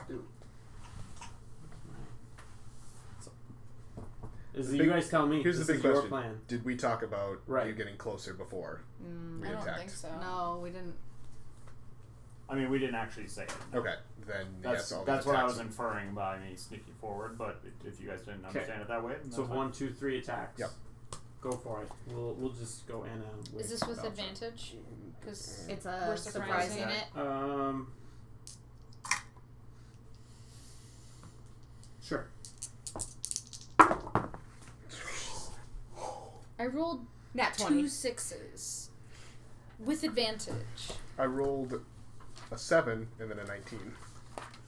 do? Is The you big- guys tell me. Here's this the big is your question: plan. did we talk about Right. you getting closer before we I don't attacked? think so. No, we didn't. I mean, we didn't actually say it. Okay, then That's yes, all that's these what I attacks- was inferring by me sneaking forward. But if you guys didn't Okay. understand it that way, then So that's fine. 1, 2, 3 attacks. Yep. Go for it. We'll just go in and wait. Is this with Bounce up. advantage? Because It's we're a surprising surprising it. Sure. I rolled Nat 2 20. 6s with advantage. I rolled a 7 and then a 19.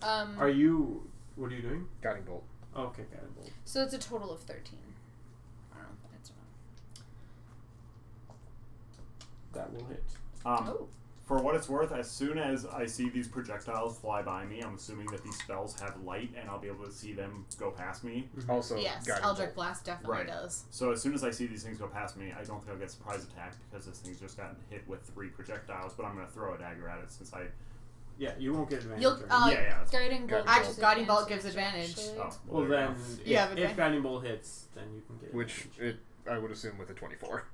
Are you? What are you doing? Guiding bolt. Oh, okay, got it. Bolt. So it's a total of 13. I don't know if that hits or not. That will hit. Oh. For what it's worth, as soon as I see these projectiles fly by me, I'm assuming that these spells have light, and I'll be able to see them go past me. Also, Yes, guiding Eldritch bolt. Blast definitely Right. does. So as soon as I see these things go past me, I don't think I'll get surprise attacked because this thing's just gotten hit with 3 projectiles. But I'm going to throw a dagger at it since I. Yeah, you won't get advantage. You'll- or Oh, yeah, yeah. That's Guiding bolt. Guiding gives bolt. Guiding bolt gives advantage. actually. Oh, well, there then, we go. if, Yeah, but if then- guiding bolt hits, then you can get Which advantage. I would assume with a 24.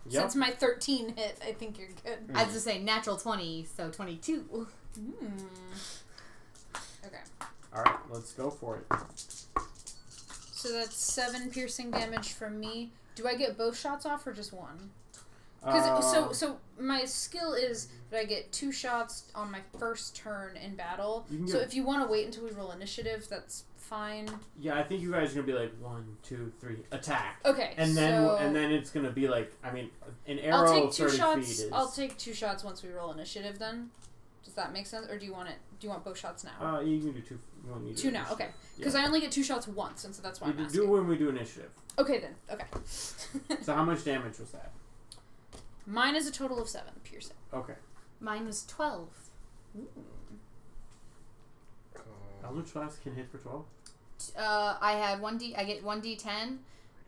Yep. Since my 13 hit, I think you're good. I was just saying natural 20, so 22. Okay. All right, let's go for it. So that's 7 piercing damage from me. Do I get both shots off or just one? Uh, Because so my skill is that I get 2 shots on my first turn in battle. You can So get- if you want to wait until we roll initiative, that's fine. Yeah, I think you guys are gonna be like 1, 2, 3, attack, Okay. and then it's gonna be like, I mean, an arrow I'll take 2 30 shots. feet is. I'll take 2 shots once we roll initiative. Then. Does that make sense, or do you want both shots now? You can do two. When you do Two now, initiative. okay. Because I only get 2 shots once, and so that's why I'm You asking. do when we do initiative. Okay then. Okay. So how much damage was that? Mine is a total of 7 piercing. Okay. Mine was 12. Eldritch Blast can hit for 12. I had 1d. I get 1d10,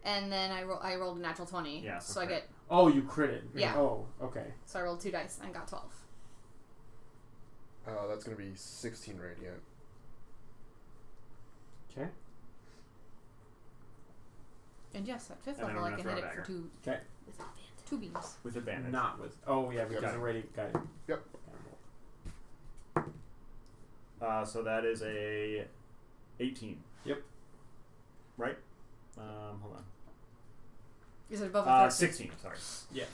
and then I rolled a natural 20. Yeah, So I okay. get. Oh, you critted. Yeah. Oh, okay. So I rolled 2 dice and got 12. That's gonna be 16 radiant. Okay. And yes, at 5th And then level I'm I gonna can hit throw a it for dagger. 2. Okay. 2 beams. With advantage. Not with. Oh yeah, because Got it. already got it. Yep. So that is a 18. Yep. Right? Hold on. Is it above a 13? 16, sorry. Yes.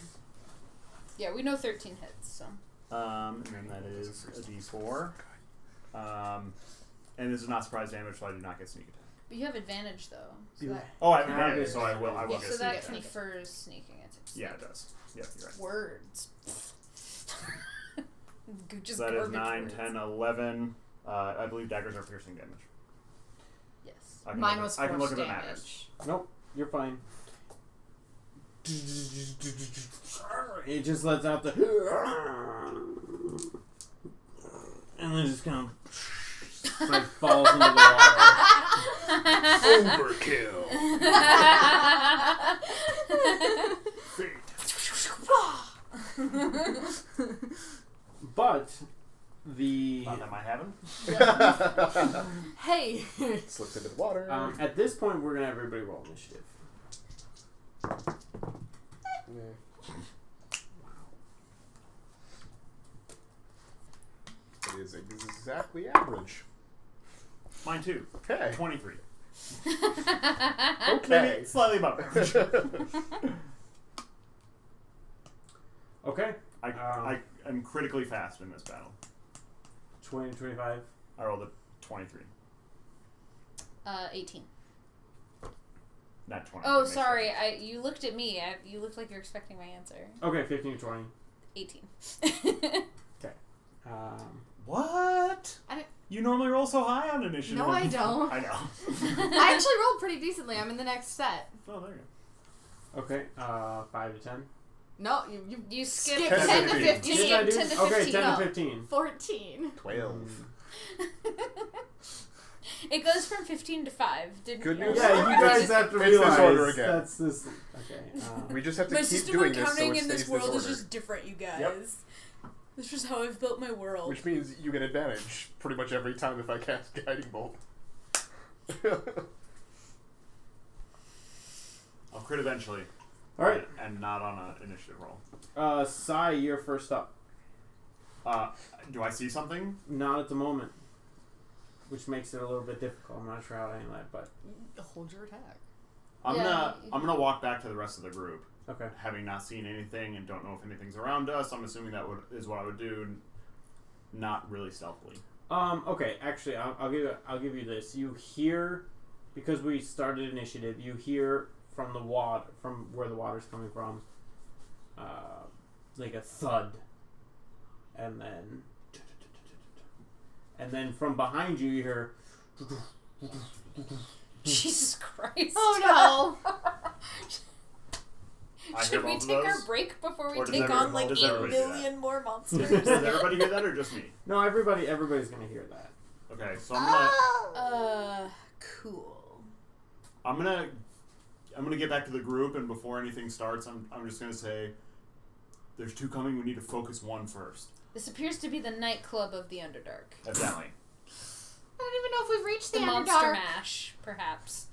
Yeah, we know 13 hits, so. And then that is a d4. And this is not surprise damage, so I do not get sneak attack. But you have advantage though. So You- that, Oh, I have Yeah, advantage, it so I will yeah, get so sneak that attack. confers sneaking attack. Yeah, it does. Yep, you're right. Words. Just So that is garbage 9, words. 10, 11. I believe daggers are piercing damage. Yes. I can Mine look was I can look force if it matters. damage. Nope. You're fine. It just lets out the. And then just kind of like falls into the water. Overkill. But the Thought that might happen. Hey! Slips into the water. at this point we're gonna have everybody roll initiative. Yeah. It is exactly average. Mine too. Okay. 23. Okay. Maybe slightly above average. Okay. I am critically fast in this battle. 20 to 25. I rolled a 23. 18. Not 20. Oh, sorry. You looked at me. You looked like you're expecting my answer. Okay, 15 to 20. 18. What? You normally roll so high on initiative. No, I don't. I know. I actually rolled pretty decently. I'm in the next set. Oh, there you go. Okay, 5 to 10. No, You skipped skipped 10 to 15. 15. Did I do? 10 to Okay, 15. 10 No. to 15. 14. 12. It goes from 15 to 5. Didn't Good you? news. Yeah, you guys have to It's this realize order again. that's this. Okay. We just have to My keep system doing of this so counting it in this stays world is order. just different, you guys. Yep. This is how I've built my world. Which means you get advantage pretty much every time if I cast Guiding Bolt. I'll crit eventually. All right. And not on an initiative roll. Sai, you're first up. Do I see something? Not at the moment, which makes it a little bit difficult. I'm not sure how to handle that, but Hold your attack. I'm Yeah, gonna walk back to the rest of the group, okay. having not seen anything and don't know if anything's around us. I'm assuming that is what I would do, not really stealthily. Okay. Actually, I'll give you this. You hear, because we started initiative. You hear from the water, from where the water's coming from, like a thud, and then from behind you, you hear. Jesus Christ. Oh I hear Should we both of take those? our break before we Or does take everyone- on like does 8 everybody do that? million more monsters. Does everybody hear that or just me? No, everybody's gonna hear that. Okay, so I'm Cool. gonna get back to the group, and before anything starts, I'm just gonna say, there's 2 coming. We need to focus one first. This appears to be the nightclub of the Underdark. Evidently. I don't even know if we've reached The the Monster Underdark. Mash, perhaps.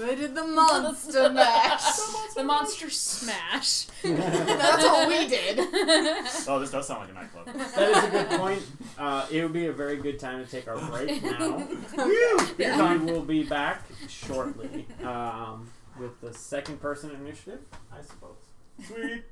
I did the Monster Mash. The Monster Smash. That's all we did. Oh, this does sound like a nightclub. That is a good point. It would be a very good time to take our break now. Yeah. We will be back shortly with the second person initiative, I suppose. Sweet.